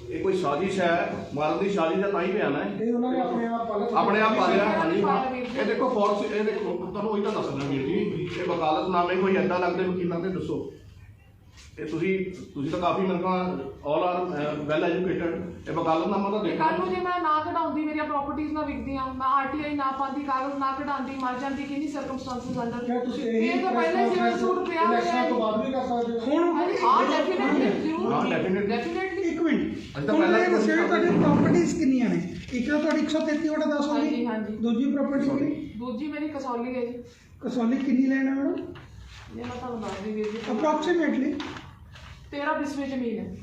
A: ਇਹ ਕੋਈ ਸਾਜ਼ਿਸ਼ ਹੈ, ਮਾਰਨ ਦੀ ਸਾਜ਼ਿਸ਼ ਦਾ ਤਾਂ ਹੀ ਪਿਆ ਨਾ ਇਹ।
D: ਇਹ ਉਹਨਾਂ ਨੇ ਆਪਣੇ ਆਪ
A: ਆਪਣੇ ਆਪ ਪਾ ਲਿਆ। ਹਾਂਜੀ ਹਾਂ, ਇਹ ਦੇਖੋ ਫੋਰਸ, ਇਹ ਦੇਖੋ ਤੁਹਾਨੂੰ ਉਹੀ ਤਾਂ ਦੱਸਣਾ ਵੀਰ ਜੀ, ਇਹ ਵਕਾਲਤਨਾਮੇ ਕੋਈ ਏਦਾਂ ਲੱਗਦੇ ਵਕੀਲਾਂ ਤੇ ਦੱਸੋ। ਇਹ ਤੁਸੀਂ ਤਾਂ ਕਾਫੀ ਮੇਰੇ ਕੋਲ ਆਲ ਆਰ ਵੈਲ ਐਜੂਕੇਟਡ, ਇਹ ਵਕਾਲਤਨਾਮਾ ਤਾਂ ਦੇਖੋ।
C: ਕੱਲ ਨੂੰ ਜੇ ਮੈਂ ਨਾ ਕਢਾਉਂਦੀ, ਮੇਰੀਆਂ ਪ੍ਰਾਪਰਟੀਆਂ ਨਾ ਵਿਕਦੀਆਂ, ਮੈਂ ਆਰਟੀਆਈ ਨਾ ਪਾਉਂਦੀ, ਕਾਗਜ਼ ਨਾ ਕਢਾਉਂਦੀ, ਮਰ ਜਾਂਦੀ, ਕਿੰਨੀ ਸਰਕਮਸਟੈਂਸਸ ਅੰਡਰ
D: ਕਿਆ ਤੁਸੀਂ
C: ਇਹ ਤਾਂ ਪਹਿਲੇ ਸਿਵਲ ਸੂਟ ਪਿਆ ਹੋਇਆ
D: ਇਲੈਕਸ਼ਨ ਤੋਂ
C: ਹੈ।
D: ਬਾਅਦ ਵੀ ਕਰ ਸਕਦੇ ਹੋ?
B: ਹੁਣ
C: ਹਾਂ ਡੈਫੀਨਿਟਲੀ ਜ਼ਰੂਰ।
A: ਹਾਂ, definitely।
C: ਡੈਫੀਨਿਟਲੀ
B: ਇੱਕ ਮਿੰਟ,
A: ਅਸੀਂ ਤਾਂ
B: ਹੁਣ
A: ਪਹਿਲਾਂ
B: ਇਹ ਦੱਸਿਓ ਵੀ ਤੁਹਾਡੀ ਪ੍ਰਾਪਰਟੀਆਂ ਕਿੰਨੀਆਂ ਨੇ? ਇੱਕ ਤਾਂ ਤੁਹਾਡੀ 133/10 ਹੋ
C: ਹਾਂਜੀ,
B: ਗਈ,
C: ਹਾਂਜੀ।
B: ਦੂਜੀ ਪ੍ਰਾਪਰਟੀ ਕਿਹੜੀ?
C: ਦੂਜੀ ਮੇਰੀ ਕਸੌਲੀ ਹੈ ਜੀ।
B: ਕਸੌਲੀ ਕਿੰਨੀ ਲੈਣਾ ਮੈਡਮ?
C: ਇਹ ਮੈਂ ਤੁਹਾਨੂੰ ਦੱਸਦੀ ਵੀਰ ਜੀ,
B: ਅਪਰੋਕਸੀਮੇਟਲੀ।
C: 13 ਬਿਸਵੇ ਜ਼ਮੀਨ ਹੈ।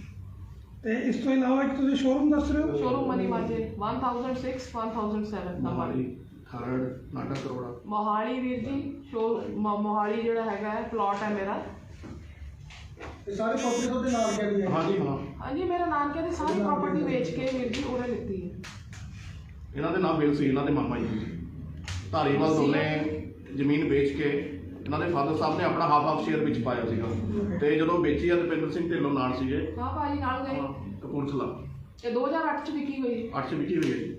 B: ਤੇ ਇਸ ਤੋਂ ਇਲਾਵਾ ਇੱਕ ਤੁਸੀਂ ਸ਼ੋਰੂਮ ਦੱਸ ਰਹੇ ਹੋ?
C: Showroom Manimajra 1006 1007 number.
A: Mohali Kharar ਨਾਟਕ ਕਰੋੜਾ।
C: ਮੋਹਾਲੀ ਵੀਰ ਜੀ ਮੋਹਾਲੀ ਜਿਹੜਾ ਹੈਗਾ ਹੈ ਪਲਾਟ ਹੈ ਮੇਰਾ।
D: ਇਹ ਸਾਰੇ ਪ੍ਰਾਪਰਟੀ ਤੁਹਾਡੇ ਨਾਲ ਕਿਹੜੀ ਹੈ?
A: ਹਾਂਜੀ ਹਾਂ,
C: ਹਾਂਜੀ ਮੇਰਾ ਨਾਨਕਿਆਂ ਦੀ ਸਾਰੀ ਪ੍ਰਾਪਰਟੀ ਵੇਚ ਕੇ ਵੀਰ ਜੀ ਉਹਨੇ ਲਿੱਤੀ ਹੈ।
A: ਇਹਨਾਂ ਦੇ ਨਾਮ ਬਿਲ ਸੀ, ਇਹਨਾਂ ਦੇ ਮਾਮਾ ਜੀ ਸੀ। ਧਾਰੀਵਾਲ ਦੋਨੇ ਜ਼ਮੀਨ ਵੇਚ ਕੇ ਇਹਨਾਂ ਦੇ ਫਾਦਰ ਸਾਹਿਬ ਨੇ ਆਪਣਾ ਹਾਫ ਸ਼ੇਅਰ ਵਿੱਚ ਪਾਇਆ ਸੀਗਾ, ਤੇ ਜਦੋਂ ਵੇਚੀ ਆ ਦਵਿੰਦਰ ਸਿੰਘ ਢਿੱਲੋਂ ਨਾਲ ਸੀਗੇ
C: ਹਾਂ ਭਾਜੀ ਨਾਲ ਗਏ।
A: ਕਪੂਰਥਲਾ
C: ਇਹ 2008 ਚ ਵਿਕੀ ਹੋਈ।
A: 8 ਚ ਵਿਕੀ ਹੋਈ ਹੈ ਜੀ।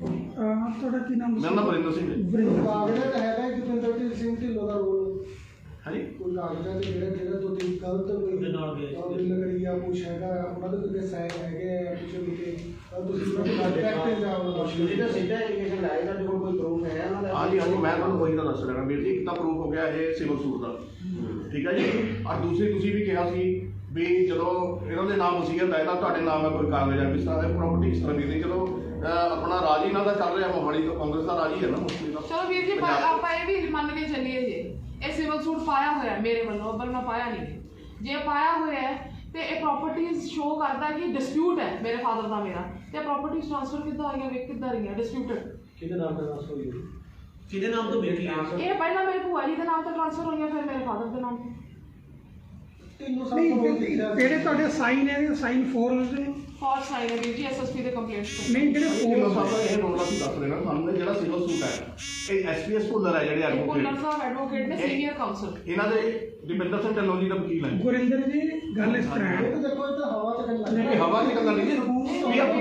B: ਤੁਹਾਡਾ ਕੀ ਨਾਮ
A: ਮੇਰਾ ਨਾਮ ਵਰਿੰਦਰ ਸਿੰਘ ਹੈ।
B: ਵਰਿੰਦਰ।
D: ਕਾਗਜ਼ ਤਾਂ ਹੈਗਾ ਕਿ ਦਵਿੰਦਰ ਸਿੰਘ ਢਿੱਲੋਂ ਦਾ ਰੋਲ
A: ਹਾਂਜੀ
G: ਕੋਈ ਕਾਗਜ਼ਾਂ ਤੇ ਜਿਹੜਾ ਤੁਸੀਂ ਗਲਤ ਕੋਈ ਬਿੱਲ ਕਰੀ ਆ ਕੁਛ ਹੈਗਾ ਉਹਨਾਂ ਦੇ ਕਿਤੇ ਸਾਈਨ ਹੈਗੇ ਆ ਕੁਛ ਕਿਤੇ ਤੁਸੀਂ ਕੰਟੈਕਟ ਜਾਓ
F: ਤੁਸੀਂ ਤਾਂ ਸਿੱਧਾ ਐਲੀਗੇਸ਼ਨ ਲਾਇਆ ਤੁਹਾਡੇ ਕੋਲ ਕੋਈ ਪ੍ਰੂਫ ਹੈ ਉਹਨਾਂ ਦਾ?
A: ਹਾਂਜੀ ਹਾਂਜੀ ਮੈਂ ਤੁਹਾਨੂੰ ਉਹੀ ਤਾਂ ਦੱਸ ਰਿਹਾ ਵੀਰ ਜੀ। ਇੱਕ ਤਾਂ ਪ੍ਰੂਫ ਹੋ ਗਿਆ ਇਹ ਸਿਵਲ ਸੂਟ ਦਾ, ਠੀਕ ਹੈ ਜੀ। ਔਰ ਦੂਸਰੀ ਤੁਸੀਂ ਵੀ ਕਿਹਾ ਸੀ ਵੀ ਜਦੋਂ ਇਹਨਾਂ ਦੇ ਨਾਮ ਵਸੀਅਤ ਹੈ ਤਾਂ ਤੁਹਾਡੇ ਨਾਮ ਹੈ ਕੋਈ ਕਾਗਜ਼ ਹੈ ਕਿਸ ਤਰ੍ਹਾਂ ਪ੍ਰਾਪਰਟੀ ਕਿਸ ਤਰ੍ਹਾਂ ਦੀ ਨਹੀਂ। ਚਲੋ ਆਪਣਾ ਰਾਜ ਇਹਨਾਂ ਦਾ ਚੱਲ ਰਿਹਾ ਮੋਹਾਲੀ ਤੋਂ, ਕਾਂਗਰਸ ਦਾ ਰਾਜ ਹੀ ਹੈ ਨਾ ਮੋਸਟਲੀ ਤਾਂ।
C: ਚਲੋ ਵੀਰ ਜੀ ਆਪਾਂ ਇਹ ਵੀ ਮੰਨ ਕੇ ਚੱਲੀਏ ਜੀ ਇਹ ਸਿਵਲ ਸੂਟ ਪਾਇਆ ਹੋਇਆ ਮੇਰੇ ਵੱਲੋਂ, ਪਰ ਮੈਂ ਪਾਇਆ ਨਹੀਂ। ਜੇ ਪਾਇਆ ਹੋਇਆ ਹੈ ਤੇ ਇਹ ਪ੍ਰਾਪਰਟੀਜ਼ ਸ਼ੋ ਕਰਦਾ ਕਿ ਡਿਸਪਿਊਟ ਹੈ ਮੇਰੇ ਫਾਦਰ ਦਾ ਮੇਰਾ, ਤੇ ਪ੍ਰਾਪਰਟੀਜ਼ ਟ੍ਰਾਂਸਫਰ ਕਿੱਦਾਂ ਆਈਆਂ ਵੇਖ ਕਿੱਦਾਂ ਰਹੀਆਂ ਡਿਸਪਿਊਟਡ।
D: ਕਿਹਦੇ ਨਾਮ ਤੇ ਟ੍ਰਾਂਸਫਰ ਹੋਈ? ਕਿਹਦੇ ਨਾਮ ਤੋਂ ਮਿਲ ਗਿਆ?
C: ਇਹ ਪਹਿਲਾਂ ਮੇਰੇ ਭੂਆ ਜੀ ਦੇ ਨਾਮ ਤੇ ਟ੍ਰਾਂਸਫਰ ਹੋਈਆਂ, ਫਿਰ ਮੇਰੇ ਫਾਦਰ ਦੇ ਨਾਮ ਤੇ।
B: ਜਿਹੜੇ ਤੁਹਾਡੇ ਸਾਈਨ ਹੈ ਸਾਈਨ ਫੋਰਸ ਨੇ
C: ਫਾਲਸ ਸਾਈਨ ਹੈ ਵੀਰ ਜੀ ਐਸਐਸਪੀ ਦੇ ਕੰਪਲੇਂਟ ਤੋਂ।
B: ਨਹੀਂ ਜਿਹੜੇ
A: ਢਿੱਲੋਂ ਸਾਹਿਬ
B: ਫੋਰਸ
A: ਦਾ ਇਹ ਰੋਲ ਅਸੀਂ ਦੱਸ ਰਹੇ ਨਾ ਸਾਨੂੰ ਜਿਹੜਾ ਸਿਵਲ ਸੂਟ ਹੈ ਇਹ ਐਸਪੀਐਸ ਭੁੱਲਰ ਹੈ ਜਿਹੜੇ
C: ਭੁੱਲਰ
A: ਐਡਵੋਕੇਟ
C: ਸਾਹਿਬ ਐਡਵੋਕੇਟ ਨੇ ਸੀਨੀਅਰ ਕਾਉਂਸਲ।
A: ਇਹਨਾਂ ਦੇ ਦਵਿੰਦਰ ਸਿੰਘ ਢਿੱਲੋਂ ਜੀ ਦਾ ਵਕੀਲ ਹੈ।
B: ਗੁਰਿੰਦਰ ਜੀ ਗੱਲ ਇਸ ਤਰ੍ਹਾਂ ਹੈ
G: ਦੇਖੋ ਇਹ ਤਾਂ ਹਵਾ ਤੇ ਗੱਲ
A: ਇਹ ਹਵਾ ਦੀ ਗੱਲ ਨਹੀਂ ਜੀ, ਇਹ ਆਪਣਾ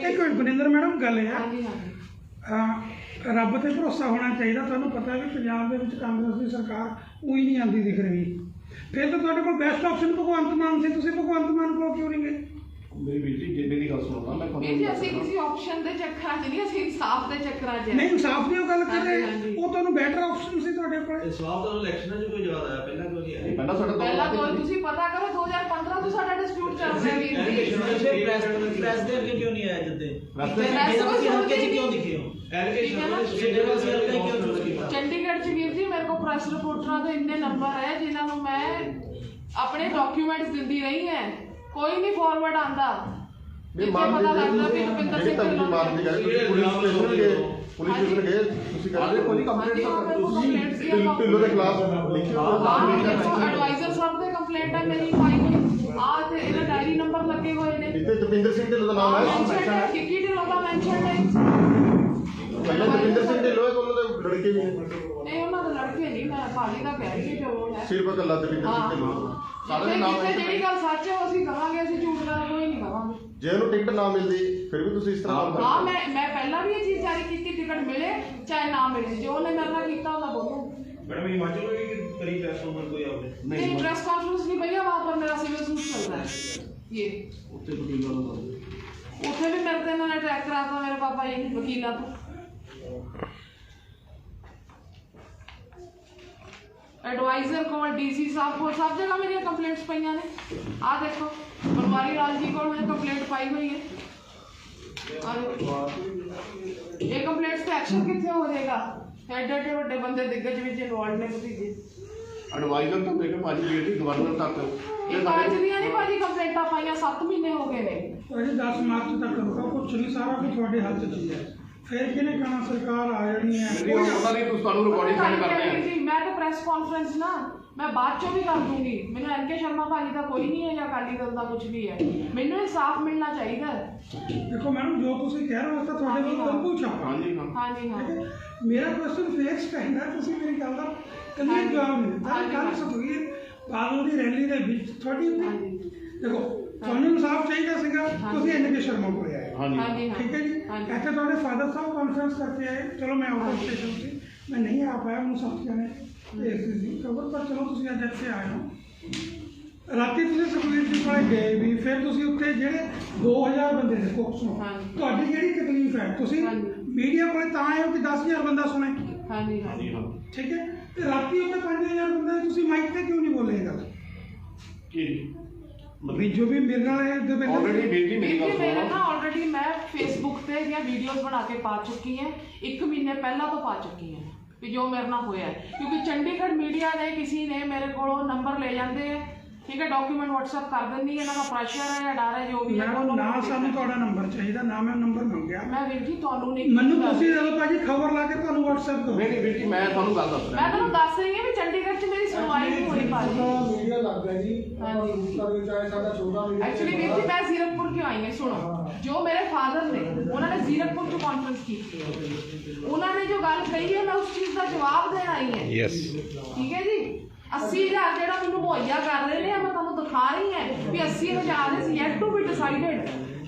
B: ਇੱਕ ਮਿੰਟ ਗੁਰਿੰਦਰ ਮੈਡਮ ਗੱਲ ਇਹ ਹੈ
C: ਹਾਂਜੀ ਹਾਂਜੀ
B: ਰੱਬ ਤੇ ਭਰੋਸਾ ਹੋਣਾ ਚਾਹੀਦਾ। ਤੁਹਾਨੂੰ ਪਤਾ ਵੀ ਪੰਜਾਬ ਦੇ ਵਿੱਚ ਕਾਂਗਰਸ ਦੀ ਸਰਕਾਰ ਉਹੀ ਨਹੀਂ ਆਉਂਦੀ ਦਿਖ ਰਹੀ। ਫਿਰ ਤਾਂ ਤੁਹਾਡੇ ਕੋਲ ਬੈਸਟ ਆਪਸ਼ਨ ਭਗਵੰਤ ਮਾਨ ਸੀ, ਤੁਸੀਂ ਭਗਵੰਤ ਮਾਨ ਕੋਲ ਕਿਉਂ ਨਹੀਂ ਗਏ?
A: ਮੇਰੀ ਵੀਰ ਜੀ ਜੇ ਮੇਰੀ ਗੱਲ ਸੁਣੋ ਨਾ ਮੈਂ
C: ਵੀਰ ਜੀ ਅਸੀਂ ਕਿਸੇ ਆਪਸ਼ਨ ਦੇ ਚੱਕਰਾਂ 'ਚ ਨਹੀਂ, ਅਸੀਂ ਇਨਸਾਫ ਦੇ ਚੱਕਰਾਂ 'ਚ
B: ਨਹੀਂ ਇਨਸਾਫ ਦੀ ਉਹ ਗੱਲ ਕਰ ਰਹੇ,
C: ਹਾਂਜੀ।
B: ਉਹ ਤੁਹਾਨੂੰ ਬੈਟਰ ਆਪਸ਼ਨ ਸੀ ਤੁਹਾਡੇ ਕੋਲ।
D: ਇਹ ਸਵਾਲ ਤਾਂ ਇਲੈਕਸ਼ਨਾਂ 'ਚ ਕੋਈ ਯਾਦ ਆਇਆ, ਪਹਿਲਾਂ ਕਿਉਂ ਨਹੀਂ ਆਇਆ?
A: ਪਹਿਲਾਂ ਸਾਡਾ
C: ਪਹਿਲਾਂ ਤੋਂ ਤੁਸੀਂ ਪਤਾ ਕਰੋ 2015 ਤੋਂ ਸਾਡਾ ਡਿਸਪਿਊਟ ਚੱਲ ਰਿਹਾ ਵੀਰ ਜੀ।
D: ਪ੍ਰੈਸ ਦੇ ਅੱਗੇ ਕਿਉਂ ਨਹੀਂ ਆਇਆ ਜਿੱਦੇ?
A: ਪ੍ਰੈਸ ਦੇ
D: ਹਲਕੇ 'ਚ ਕਿਉਂ ਦਿਖੇ ਹੋ?
C: ਚੰਡੀਗੜ੍ਹ 'ਚ ਵੀਰ ਜੀ ਮੇਰੇ ਕੋਲ ਪ੍ਰੈਸ ਰਿਪੋਰਟਰਾਂ ਦੇ ਇੰਨੇ ਨੰਬਰ ਹੈ ਜਿਨ੍ਹਾਂ ਨੂੰ ਮੈਂ ਆਪਣੇ ਡਾਕੂਮੈਂਟਸ ਦਿੰਦੀ ਰਹੀ ਹੈ, ਕੋਈ ਨਹੀਂ ਫਾਰਵਰਡ ਆਂਦਾ।
A: ਨਹੀਂ ਪਤਾ ਲੱਗਦਾ ਵੀ ਰੁਪਿੰਦਰ ਸਿੰਘ ਢਿੱਲੋਂ ਪੁਲਿਸ ਸਟੇਸ਼ਨ ਗਏ ਤੁਸੀਂ ਕਰਦੇ ਕੋਈ ਕੰਪਲੇਂਟ ਤਾਂ ਢਿੱਲੋਂ ਦੇ ਖਿਲਾਫ
C: ਐਡਵਾਈਜ਼ਰ ਸਾਹਿਬ ਦੇ ਕੰਪਲੇਂਟ ਹੈ ਮੇਰੀ ਪਾਈ ਹੋਈ ਆ ਤੇ ਇਹਦਾ ਡਾਇਰੀ ਨੰਬਰ ਲੱਗੇ ਹੋਏ ਨੇ।
A: ਇੱਥੇ ਦਵਿੰਦਰ ਸਿੰਘ ਢਿੱਲੋਂ ਦਾ ਨਾਮ ਹੈ,
C: ਕਿੱਕੀ ਢਿੱਲੋਂ ਦਾ ਮੈਂਸ਼ਨ ਹੈ।
A: ਪਹਿਲਾਂ ਦਵਿੰਦਰ ਸਿੰਘ ਢਿੱਲੋਂ ਹੈ ਉਹਨਾਂ ਦੇ ਲੜਕੇ ਵੀ ਨੇ।
C: ਨਹੀਂ ਉਹਨਾਂ ਦੇ ਲੜਕੇ ਨਹੀਂ, ਮੈਂ ਭਾਜੀ ਦਾ ਕਹਿ ਰਹੀ ਹਾਂ ਜੋ ਹੈ
A: ਸਿਰਫ ਗੱਲਾਂ ਦਵਿੰਦਰ ਸਿੰਘ ਢਿੱਲੋਂ ਸਾਰੇ ਦੇ ਨਾਮ ਹੈ।
C: ਜਿਹੜੀ ਗੱਲ ਸੱਚ ਹੈ ਉਹ ਅਸੀਂ ਕਹਾਂਗੇ, ਅਸੀਂ ਝੂਠ ਦਾ ਕੋਈ ਨਹੀਂ ਕਹਾਂਗੇ।
A: ਜੇ ਉਹਨੂੰ ਟਿਕਟ ਨਾ ਮਿਲਦੀ ਫਿਰ ਵੀ ਤੁਸੀਂ ਇਸ ਤਰ੍ਹਾਂ ਕੰਮ
C: ਹਾਂ
A: ਕਰਦੇ।
C: ਮੈਂ ਪਹਿਲਾਂ ਵੀ ਇਹ ਚੀਜ਼ ਜਾਰੀ ਕੀਤੀ, ਟਿਕਟ ਮਿਲੇ ਚਾਹੇ ਨਾ ਮਿਲੇ, ਜੋ ਉਹਨੇ ਮੇਰੇ ਨਾਲ ਕੀਤਾ ਉਹਦਾ ਬੋਲੋ।
D: मैडम हिमाचल में भी करीब पैसों में कोई आपने
C: नहीं प्रेस कॉन्फ्रेंस नहीं भैया, वहाँ पर मेरा सिविल सूट चल रहा है। ये
A: ਉੱਥੇ ਵਕੀਲ ਵਾਲਾ
C: उठे भी मेरे को इन्होंने ट्रैक करा था मेरे पापा ये वकीला तो एडवाइजर को डीसी साहब को सब जगह मेरी कंप्लेंट्स पाई ने। आ देखो बनवारी लाल जी को मैंने कंप्लेंट पाई हुई है और ये कंप्लेंट्स पे एक्शन कितने हो जाएगा? एडे बड़े बंदे दिग्गज विच इन्वॉल्व ने भतीजे
A: एडवाइजर तो देखे भाजी ਵੀਰ ਜੀ ਗਵਰਨਰ ਤੱਕ
C: ये पांच दियां नहीं भाजी कंप्लेंटा पाइयां 7 महीने हो गए ने।
B: ਅਜੇ 10 ਮਾਰਚ ਤੱਕ ਰੁਕੋ, ਕੁਛ ਨਹੀਂ, ਸਾਰਾ ਕੁਝ ਤੁਹਾਡੇ ਹੱਥ 'ਚ ਦਿੰਦਾ। ਫਿਰ ਕਿਹਨੇ ਕਹਣਾ ਸਰਕਾਰ ਆ ਜਾਣੀ ਹੈ?
A: ਉਹਨਾਂ ਦੀ ਤੁਹਾਨੂੰ ਰਿਕਾਰਡਿੰਗ ਸੈਂਡ ਕਰਦੇ ਆ।
C: मैं तो प्रेस कॉन्फ्रेंस ना मैं बाद चो भी कर दूंगी, मैंने एनके शर्मा भाजी का कोई नहीं है या अकाली दल का कुछ भी है, मैंने इंसाफ मिलना चाहिए।
B: ਦੇਖੋ ਮੈਡਮ ਜੋ ਤੁਸੀਂ ਕਹਿ ਰਹੇ ਹੋ ਤਾਂ ਤੁਹਾਡੇ ਕੋਲ ਕੰਪੂ ਛਾਪਾ।
A: ਹਾਂਜੀ ਹਾਂ
C: हाँ जी हाँ
B: ਮੇਰਾ ਕੁਐਸਚਨ ਫੇਰ ਸਟੈਂਡ ਹੈ, ਤੁਸੀਂ ਮੇਰੀ ਗੱਲ ਦਾ ਕਲੀਅਰ ਜਵਾਬ ਨਹੀਂ ਦਿੱਤਾ। ਕੱਲ ਸੁਖਵੀਰ ਬਾਦਲ ਦੀ ਰੈਲੀ ਦੇ ਵਿੱਚ ਤੁਹਾਡੀ ਦੇਖੋ ਤੁਹਾਨੂੰ ਇਨਸਾਫ ਚਾਹੀਦਾ ਸੀਗਾ, ਤੁਸੀਂ ਐਨਕੇ ਸ਼ਰਮਾ ਕੋਲ ਆਏ।
A: ਹਾਂਜੀ
C: हाँ जी
B: ਠੀਕ ਹੈ ਜੀ, ਇੱਥੇ ਤੁਹਾਡੇ ਫਾਦਰ ਸਾਹਿਬ ਕਾਨਫਰੰਸ ਕਰਕੇ ਆਏ। ਚਲੋ ਮੈਂ ਆਊਟ ਆਫ ਸਟੇਸ਼ਨ ਸੀ, ਮੈਂ ਨਹੀਂ ਆ ਪਾਇਆ, ਮੈਨੂੰ ਸਮਝ ਜਾਣੇ ਇਸ ਦੀ ਖਬਰ, ਪਰ ਚਲੋ ਤੁਸੀਂ ਅੱਜ ਇੱਥੇ ਆਏ ਹੋ। ਰਾਤੀ ਤੁਸੀਂ ਸੁਖਵੀਰ ਜੀ ਕੋਲ ਗਏ ਵੀ, ਫਿਰ ਤੁਸੀਂ ਉੱਥੇ ਜਿਹੜੇ 2000 ਬੰਦੇ ਦੇ ਕੋਲ ਸੁਣੋ, ਤੁਹਾਡੀ ਜਿਹੜੀ ਤਕਲੀਫ ਹੈ ਤੁਸੀਂ ਮੀਡੀਆ ਕੋਲ ਤਾਂ ਆਏ ਹੋ ਕਿ 10000 ਬੰਦਾ ਸੁਣੇ।
C: हाँ जी हाँ
A: ਹਾਂਜੀ ਹਾਂ
B: ਠੀਕ ਹੈ, ਤੇ ਰਾਤੀ ਉੱਥੇ 5000 ਬੰਦਾ ਤੁਸੀਂ ਮਾਈਕ ਤੇ ਕਿਉਂ ਨਹੀਂ ਬੋਲੇ ਇਹ ਗੱਲ?
A: ਕੀ
B: ਵੀ ਜੋ ਵੀ ਮੇਰੇ ਨਾਲ ਇਹ ਦੇ
A: ਆਲਰੇਡੀ ਵੀਰ ਜੀ ਮੇਰੀ ਗੱਲ
C: मेरे
A: ਸੁਣੋ
C: ना ऑलरेडी मैं फेसबुक पे या वीडियोस बना के पा चुकी हैं, 1 महीने पहला तो पा चुकी हैं कि जो मेरे नाल होया है, क्योंकि चंडीगढ़ मीडिया ने किसी ने मेरे को नंबर ले जाते हैं, ठीक है, डॉक्यूमेंट व्हाट्सएप कर देंगी, इन्हां दा प्रेशर है या डर है जो भी है।
B: ਮੈਨੂੰ ਨਾ ਸਾਨੂੰ ਤੁਹਾਡਾ ਨੰਬਰ ਚਾਹੀਦਾ, ਨਾ ਮੈਂ ਨੰਬਰ ਮੰਗਿਆ।
C: मैं वीर जी ਤੁਹਾਨੂੰ ਨਹੀਂ
B: ਮੈਨੂੰ ਤੁਸੀਂ ਜਦੋਂ ਭਾਜੀ ਖਬਰ ਲਾ ਕੇ ਤੁਹਾਨੂੰ WhatsApp ਕਰੋ।
A: ਨਹੀਂ ਵੀਰ ਜੀ ਮੈਂ ਤੁਹਾਨੂੰ ਗੱਲ ਦੱਸ
C: ਮੈਂ
A: ਰਿਹਾ
C: ਤੁਹਾਨੂੰ ਦੱਸ ਰਹੀ ਹਾਂ ਵੀ ਚੰਡੀਗੜ੍ਹ 'ਚ ਮੇਰੀ ਸੁਣਵਾਈ ਨਹੀਂ ਹੋਈ ਭਾਜੀ।
G: ਮੀਡੀਆ ਲੱਗ ਗਿਆ ਜੀ, ਕਦੇ ਚਾਹੇ ਸਾਡਾ ਛੋਟਾ ਮੀਡੀਆ।
C: एक्चुअली वीर जी मैं जीरकपुर क्यों आई है, सुनो, जो मेरे फादर ने उन्होंने जीरकपुर से कॉन्फ्रेंस की थी, उन्होंने जो गल कही है मैं उस चीज़ का जवाब देना आई है।
E: यस
C: ठीक है जी, 80,000 ਜਿਹੜਾ ਮੈਨੂੰ ਮੁਹੱਈਆ ਕਰ ਰਹੇ ਨੇ, ਮੈਂ ਤੁਹਾਨੂੰ ਦਿਖਾ ਰਹੀ ਹਾਂ ਵੀ 80,000 is yet to be decided.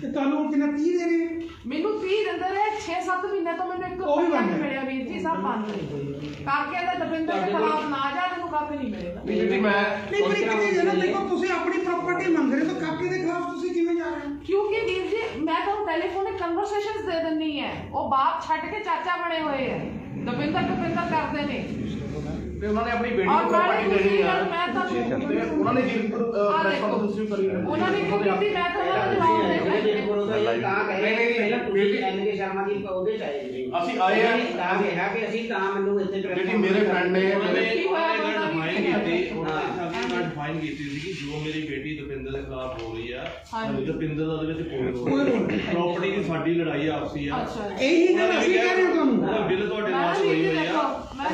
B: ਤੇ ਤੁਹਾਨੂੰ ਕਿੰਨਾ 30 ਦੇ ਰਹੇ ਆ?
C: ਮੈਨੂੰ 30 ਦਿੰਦੇ ਰਹੇ 6-7 ਮਹੀਨੇ ਤੋਂ ਮੈਨੂੰ ਇੱਕ
B: ਉਹ ਵੀ
C: ਰੁਪਇਆ
B: ਬੰਦ
C: ਨਹੀਂ
B: ਹੈ।
C: ਮਿਲਿਆ ਵੀਰ ਜੀ, ਸਭ ਬੰਦ ਨੇ। ਕਾਕੇ ਦਾ ਦਵਿੰਦਰ ਦੇ ਖਿਲਾਫ ਨਾ ਜਾ, ਮੈਨੂੰ ਕੱਖ ਨਹੀਂ ਮਿਲੇਗਾ।
A: ਜੀ ਮੈਂ
B: ਨਹੀਂ ਪਰ ਇੱਕ ਚੀਜ਼ ਹੈ ਨਾ, ਦੇਖੋ ਤੁਸੀਂ ਆਪਣੀ ਪ੍ਰਾਪਰਟੀ ਮੰਗ ਰਹੇ ਹੋ ਤਾਂ ਕਾਕੇ ਦੇ ਖਿਲਾਫ ਤੁਸੀਂ ਕਿਵੇਂ ਜਾ ਰਹੇ ਹੋ?
C: ਕਿਉਂਕਿ ਵੀਰ ਜੀ ਮੈਂ ਤੁਹਾਨੂੰ ਟੈਲੀਫੋਨਿਕ ਕਨਵਰਸੇਸ਼ਨਸ ਦੇ ਦਿੰਨੀ ਹੈ, ਉਹ ਬਾਪ ਛੱਡ ਕੇ ਚਾਚਾ ਬਣੇ ਹੋਏ ਹੈ, ਦਵਿੰਦਰ ਕਰਦੇ ਨੇ।
A: ਤੇ ਉਹਨਾਂ ਨੇ ਆਪਣੀ ਬੇਟੀ
C: ਔਰ
A: ਨੂੰ
C: ਨਾਲੇ
A: ਪ੍ਰਾਪਰਟੀ
C: ਦੂਸਰੀ
A: ਦੇਣੀ
C: ਗੱਲ
A: ਹੈ
C: ਮੈਂ ਤੁਹਾਨੂੰ
A: ਤੇ ਉਹਨਾਂ ਨੇ ਜੀ ਪ੍ਰੈਸ ਕਾਨਫਰੰਸ ਵੀ ਕਰੀ ਹੈ।
C: ਉਹਨਾਂ ਨੇ ਕਿਉਂ ਕੀਤੀ, ਮੈਂ ਤਾਂ ਉਹਨਾਂ ਦਾ ਜਵਾਬ ਦੇ
F: ਤਾਂ
A: ਨਹੀਂ, ਨਹੀਂ,
F: ਪਹਿਲਾਂ ਤੁਸੀਂ
A: ਬੇਟੀ-
F: ਐਨਕੇ ਸ਼ਰਮਾ ਜੀ ਉਹਦੇ ਚ ਆਏ ਜੀ।
A: ਅਸੀਂ ਆਏ ਆ।
F: ਤਾਂ ਕਿਹਾ ਕਿ ਅਸੀਂ ਤਾਂ ਮੈਨੂੰ ਇੱਥੇ
A: ਜਿਹੜੀ ਮੇਰੇ ਫਰੈਂਡ ਨੇ
C: ਕੀ ਹੋਇਆ ਉਹਨਾਂ
H: ਡਿਫਾਈਨ ਕੀਤੀ ਸੀ ਕਿ ਜੋ ਮੇਰੀ ਬੇਟੀ ਦਵਿੰਦਰ ਦੇ ਖਿਲਾਫ ਹੋ ਰਹੀ ਆ,
C: ਹਾਂਜੀ।
H: ਦਵਿੰਦਰ ਦਾ ਉਹਦੇ ਵਿੱਚ ਕੋਈ
B: ਕੋਈ ਰੋਲ ਨਹੀਂ।
H: ਪ੍ਰਾਪਰਟੀ ਦੀ ਸਾਡੀ ਲੜਾਈ ਆਪਸੀ ਆ।
C: ਅੱਛਾ
B: ਇਹੀ ਗੱਲ ਅਸੀਂ ਕਹਿ ਰਹੇ ਹਾਂ ਤੁਹਾਨੂੰ।
H: ਉਹਦਾ ਬਿੱਲ ਤੁਹਾਡੇ
C: ਮੈਂ
H: ਨਾਲ
C: ਵੀ
H: ਹੋਈ
C: ਜੀ
H: ਹੋਈ
C: ਦੇਖੋ
H: ਆ।
C: ਮੈਂ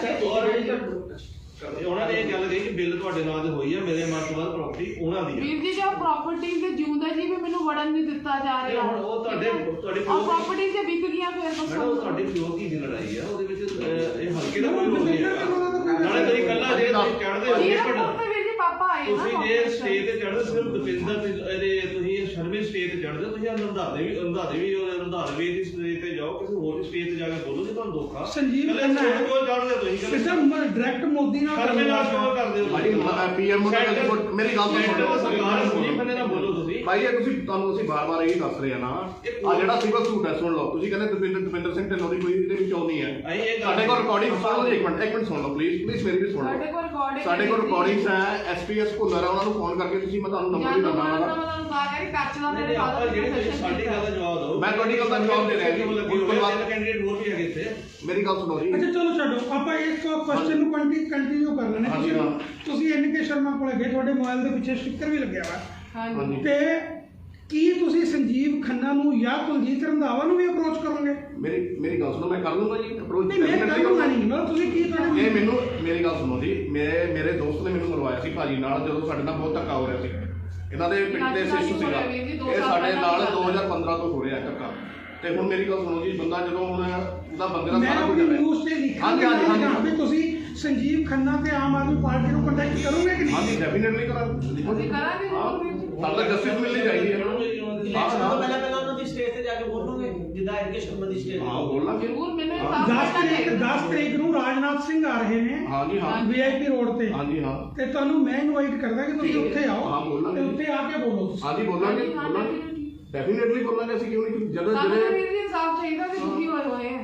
H: ਉਹਨਾਂ ਨੇ ਇਹ ਗੱਲ ਕਹੀ ਕਿ ਬਿੱਲ ਤੁਹਾਡੇ ਨਾਲ ਹੋਈ ਆ, ਮੇਰੇ ਮਨ ਤੋਂ ਬਾਅਦ ਪ੍ਰਾਪਰਟੀ ਉਹਨਾਂ ਦੀ ਆ।
C: ਵੀਰ ਜੀ ਜੋ ਪ੍ਰਾਪਰਟੀ ਦੇ ਜਿਉਂਦਾ ਜੀ ਵੀ ਮੈਨੂੰ ਵੜਨ ਨਹੀਂ ਦਿੱਤਾ ਜਾ ਰਿਹਾ।
H: ਹੁਣ ਉਹ ਤੁਹਾਡੇ
C: ਔਰ ਪ੍ਰਾਪਰਟੀ ਤੇ ਵਿਕ ਗਈਆਂ ਫਿਰ
H: ਮੈਡਮ ਉਹ ਤੁਹਾਡੇ ਪਿਓ ਦੀ ਲੜਾਈ ਆ, ਉਹਦੇ ਵਿੱਚ ਇਹ ਹਲਕੇ ਦਾ ਕੋਈ ਰੋਲ ਨਹੀਂ ਹੈਗਾ।
B: ਨਾਲੇ
H: ਨਾਲੇ ਤੁਸੀਂ ਕੱਲਾ ਜੇ ਤੁਸੀਂ ਚੜ੍ਹਦੇ ਹੋ
C: ਜੀ
H: ਇੱਕ
C: ਰਿਪੋਰਟ ਤੇ ਵੀਰ ਜੀ ਪਾਪਾ ਆਏ ਨਾ
H: ਤੁਸੀਂ ਜੇ ਸਟੇਜ ਤੇ ਚੜ੍ਹਦੇ ਸਿਰਫ ਦਵਿੰਦਰ ਤੇ ਇਹਦੇ ਤੁਸੀਂ ਸ਼ਰਮੀ ਸਟੇਜ ਤੇ ਚੜ੍ਹਦੇ ਤੁਸੀਂ ਰੰਧਾਵੇ ਦੀ ਸਟੇਜ ਤੇ ਜਾਓ, ਕਿਸੇ ਹੋਰ ਦੀ ਸਟੇਜ ਤੇ ਜਾ ਕੇ ਬੋਲੋ ਜੇ ਤੁਹਾਨੂੰ ਦੁੱਖ ਆ।
B: ਸੰਜੀਵ
H: ਕੱਲੇ
B: ਖੰਨਾ ਹੈ।
H: ਕਿਉਂ ਚੜ੍ਹਦੇ ਤੁਸੀਂ
B: ਸਿੱਧਾ ਡਾਇਰੈਕਟ ਮੋਦੀ ਨਾਲ
H: ਸ਼ਰਮੇ ਨਾਲ ਕਿਉਂ ਕਰਦੇ ਹੋ
A: ਭਾਈ ਪੀਐਮ ਮੇਰੀ ਗੱਲ
H: ਸੈਂਟਰ
A: ਸੁਣੋ।
H: ਸਰਕਾਰ ਸੰਜੀਵ ਖੰਨੇ ਨਾਲ ਬੋਲੋ ਤੁਸੀਂ।
A: ਭਾਈ ਇਹ ਤੁਸੀਂ ਤੁਹਾਨੂੰ ਅਸੀਂ ਬਾਰ-ਬਾਰ ਇਹ ਦੱਸ ਰਹੇ ਆ ਨਾ, ਆ ਜਿਹੜਾ ਸਿਵਲ ਸੂਟ ਹੈ ਸੁਣ ਲਓ। ਤੁਸੀਂ ਕਹਿੰਦੇ ਦਵਿੰਦਰ ਸਿੰਘ ਢਿੱਲੋਂ ਦੀ ਕੋਈ ਇਹਦੇ ਵਿੱਚ ਉਹ ਨਹੀਂ ਹੈ।
H: ਅਸੀਂ ਇਹ
A: ਸਾਡੇ ਕੋਲ ਰਿਕਾਰਡਿੰਗ ਸੁਣ ਲਓ ਜੀ, ਇੱਕ ਮਿੰਟ ਸੁਣ ਲਓ ਪਲੀਜ਼ ਮੇਰੀ ਵੀ ਸੁਣ
C: ਸਾਡੇ
A: ਲਓ।
C: ਕੋਲ ਰਿਕਾਰਡਿੰਗ
A: ਸਾਡੇ ਕੋਲ ਰਿਕਾਰਡਿੰਗਸ ਹੈ, ਐਸਪੀਐਸ ਭੁੱਲਰ ਹੈ, ਉਹਨਾਂ ਨੂੰ ਫੋਨ ਕਰਕੇ ਤੁਸੀਂ ਮੈਂ ਤੁਹਾਨੂੰ ਨੰਬਰ ਵੀ ਦਿੰਦਾ ਹਾਂ।
C: ਤੁਹਾਨੂੰ ਕਹਾ ਕਿ ਕੱਚ ਦਾ ਮੇਰੇ
H: ਆਪਾਂ
C: ਫਾਦਰ
H: ਜਿਹੜੀ ਤੁਸੀਂ ਸਾਡੀ ਗੱਲ ਦਾ ਜਵਾਬ ਦਿਓ।
A: ਮੈਂ ਤੁਹਾਡੀ ਗੱਲ ਦਾ ਜਵਾਬ ਦੇ ਰਿਹਾ ਜੀ।
H: ਕੈਂਡੀਡੇਟ ਹੋਰ ਵੀ ਹੈਗੇ ਇੱਥੇ।
A: ਮੇਰੀ ਗੱਲ ਸੁਣੋ ਜੀ।
B: ਅੱਛਾ ਚਲੋ ਛੱਡੋ, ਆਪਾਂ ਇਸ ਕੁਐਸਚਨ ਨੂੰ ਕੰਟੀਨਿਊ ਕਰ ਲੈਣੇ।
A: ਹਾਂਜੀ, ਹਾਂ।
B: ਤੁਸੀਂ ਐਨਕੇ ਸ਼ਰਮਾ ਕੋਲ ਗਏ, ਤੁਹਾਡੇ ਮੋਬਾਈਲ ਦੇ ਪਿੱਛੇ ਸਟicker ਵੀ ਲੱਗਿਆ ਵਾ,
C: ਹਾਂਜੀ
B: ਤੇ ਕੀ ਤੁਸੀਂ ਸੰਜੀਵ ਖੰਨਾ ਨੂੰ ਜਾਂ ਕੁਲਜੀਤ ਰੰਧਾਵਾ ਨੂੰ ਵੀ ਅਪਰੋਚ ਕਰੋਗੇ?
A: ਮੇਰੀ ਗੱਲ ਸੁਣੋ, ਮੈਂ ਕਰ ਲੂੰਗਾ ਜੀ ਅਪਰੋਚ।
B: ਨਹੀਂ ਮੈਂ ਕਰੂੰਗਾ ਨਹੀਂ, ਮਤਲਬ ਤੁਸੀਂ ਕੀ ਤੁਹਾਡੇ
A: ਇਹ ਮੈਨੂੰ ਮੇਰੀ ਗੱਲ ਸੁਣੋ ਜੀ। ਮੇਰੇ ਦੋਸਤ ਨੇ ਮੈਨੂੰ ਮਰਵਾਇਆ ਸੀ ਭਾਜੀ ਨਾਲ, ਜਦੋਂ ਸਾਡੇ ਨਾਲ ਬਹੁਤ ਧੱਕਾ ਹੋ ਰਿਹਾ ਸੀ। ਇਹਨਾਂ ਦੇ ਪਿੰਡ ਦੇ ਸਿਸਟਰ ਸੀਗਾ, ਇਹ ਸਾਡੇ ਨਾਲ 2015 ਤੋਂ ਹੋ ਰਿਹਾ ਧੱਕਾ। ਤੇ ਹੁਣ ਮੇਰੀ ਗੱਲ ਸੁਣੋ ਜੀ, ਬੰਦਾ ਜਦੋਂ ਹੁਣ ਉਹਦਾ ਬੰਦੇ ਦਾ
B: ਮੈਂ
A: ਸਾਰਾ ਕੁਝ
B: ਆਪਣੀ
A: ਕਰ ਰਿਹਾ।
B: ਨਿਊਜ਼ ਤੇ ਲਿਖਿਆ
A: ਹਾਂਜੀ, ਹਾਂਜੀ।
B: ਵੀ ਤੁਸੀਂ ਸੰਜੀਵ ਖੰਨਾ ਤੇ ਆਮ ਆਦਮੀ ਪਾਰਟੀ ਨੂੰ ਕੰਟੈਕਟ ਕਰੋਗੇ ਕਿ ਨਹੀਂ?
A: ਹਾਂਜੀ ਡੈਫੀਨਿਟਲੀ ਕਰਾਂਗੇ।
C: ਅਸੀਂ ਕਰਾਂਗੇ ਜ਼ਰੂਰ ਵੀਰ ਜੀ।
A: ਸਾਨੂੰ ਤਾਂ ਜਸਟਿਸ ਮਿਲਣੀ ਚਾਹੀਦੀ ਹੈ।
D: ਇਲੈਕਸ਼ਨ ਤੋਂ ਪਹਿਲਾਂ ਉਹਨਾਂ ਦੀ ਸਟੇਜ ਤੇ ਜਾ ਕੇ ਬੋਲੋਗੇ ਜਿੱਦਾਂ ਐਨਕੇ ਸ਼ਰਮਾ ਦੀ ਸਟੇਜ
A: ਹਾਂ ਬੋਲਾਂਗੇ।
C: ਜ਼ਰੂਰ ਮੈਨੂੰ ਇਹ
B: 10 ਤਰੀਕ ਨੂੰ ਰਾਜਨਾਥ ਸਿੰਘ ਆ ਰਹੇ ਨੇ
A: ਹਾਂਜੀ ਹਾਂ।
B: VIP ਰੋਡ ਤੇ।
A: ਹਾਂਜੀ ਹਾਂ।
B: ਤੇ ਤੁਹਾਨੂੰ ਮੈਂ ਇਨਵਾਈਟ ਕਰਦਾ ਕਿ ਤੁਸੀਂ ਉੱਥੇ ਆਓ
A: ਹਾਂ, ਬੋਲਾਂਗੇ।
B: ਤੇ ਉੱਥੇ ਆ ਕੇ ਬੋਲੋ ਤੁਸੀਂ।
A: ਹਾਂਜੀ ਬੋਲਾਂਗੇ ਡੈਫੀਨਿਟਲੀ ਬੋਲਾਂਗੇ। ਅਸੀਂ ਕਿਉਂ ਨਹੀਂ ਜਦੋਂ
C: ਸਾਨੂੰ
A: ਜਿਹੜੇ
C: ਵੀਰ ਜੀ ਇਨਸਾਫ ਚਾਹੀਦਾ ਕਿ ਦੁਖੀ ਹੋਏ ਹੋਏ ਹੈ।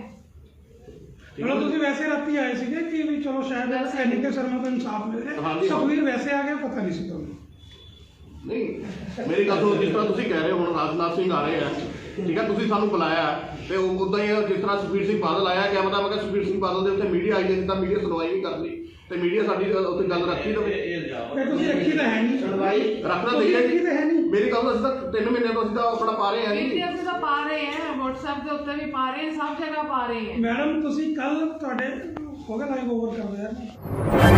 B: ਮਤਲਬ ਤੁਸੀਂ ਵੈਸੇ ਰਾਤੀ ਆਏ ਸੀਗੇ ਕਿ ਵੀ ਚਲੋ ਸ਼ਾਇਦ ਐਨਕੇ ਸ਼ਰਮਾ ਤੋਂ ਇਨਸਾਫ ਮਿਲ ਜਾਏ।
A: ਹਾਂਜੀ।
B: ਸੁਖਵੀਰ ਵੈਸੇ ਆ ਗਿਆ, ਪਤਾ ਨਹੀਂ ਸੀ ਤੁਹਾਨੂੰ।
A: ਨਹੀਂ ਮੇਰੀ ਗੱਲ ਸੁਣੋ, ਜਿਸ ਤਰ੍ਹਾਂ ਤੁਸੀਂ ਕਹਿ ਰਹੇ ਹੋ ਹੁਣ ਰਾਜਨਾਥ ਸਿੰਘ ਆ ਰਹੇ ਆ, ਠੀਕ ਹੈ, ਤੁਸੀਂ ਸਾਨੂੰ ਬੁਲਾਇਆ ਤੇ ਉਹ ਉਦਾਂ ਹੀ ਜਿਸ ਤਰ੍ਹਾਂ ਸੁਖਬੀਰ ਸਿੰਘ ਬਾਦਲ ਆਇਆ, ਕਿਆ ਪਤਾ ਮੈਂ ਕਿਹਾ ਸੁਖਬੀਰ ਸਿੰਘ ਬਾਦਲ ਦੇ ਉੱਤੇ ਮੀਡੀਆ ਆਈ ਹੈ, ਜਿੱਦਾਂ ਮੀਡੀਆ ਸੁਣਵਾਈ ਨਹੀਂ ਕਰਦੀ ਤੇ ਮੀਡੀਆ ਸਾਡੀ ਉੱਤੇ ਗੱਲ ਰੱਖੀ ਤਾਂ
B: ਤੇ ਤੁਸੀਂ ਰੱਖੀ ਤਾਂ ਹੈ ਨਹੀਂ
F: ਸੁਣਵਾਈ
A: ਰੱਖਣਾ
B: ਤੁਸੀਂ
A: ਚਾਹੀਦਾ
B: ਰੱਖੀ ਤਾਂ ਹੈ ਨਹੀਂ।
A: ਮੇਰੀ ਗੱਲ ਅਸੀਂ ਤਾਂ 3 ਮਹੀਨੇ ਤੋਂ ਅਸੀਂ ਤਾਂ ਆਪਣਾ ਪਾ ਰਹੇ ਹਾਂ
C: ਵੀਰ
A: ਜੀ।
C: ਜੀ ਅਸੀਂ ਤਾਂ ਪਾ ਰਹੇ ਹਾਂ, WhatsApp ਦੇ ਉੱਤੇ ਵੀ ਪਾ ਰਹੇ ਹਾਂ, ਸਭ ਜਗ੍ਹਾ ਪਾ ਰਹੇ ਹਾਂ।
B: ਮੈਡਮ ਤੁਸੀਂ ਕੱਲ ਤੁਹਾਡੇ ਹੋ ਗਿਆ ਲਾਈਵ ਓਵਰ ਕਰ ਦਿਆ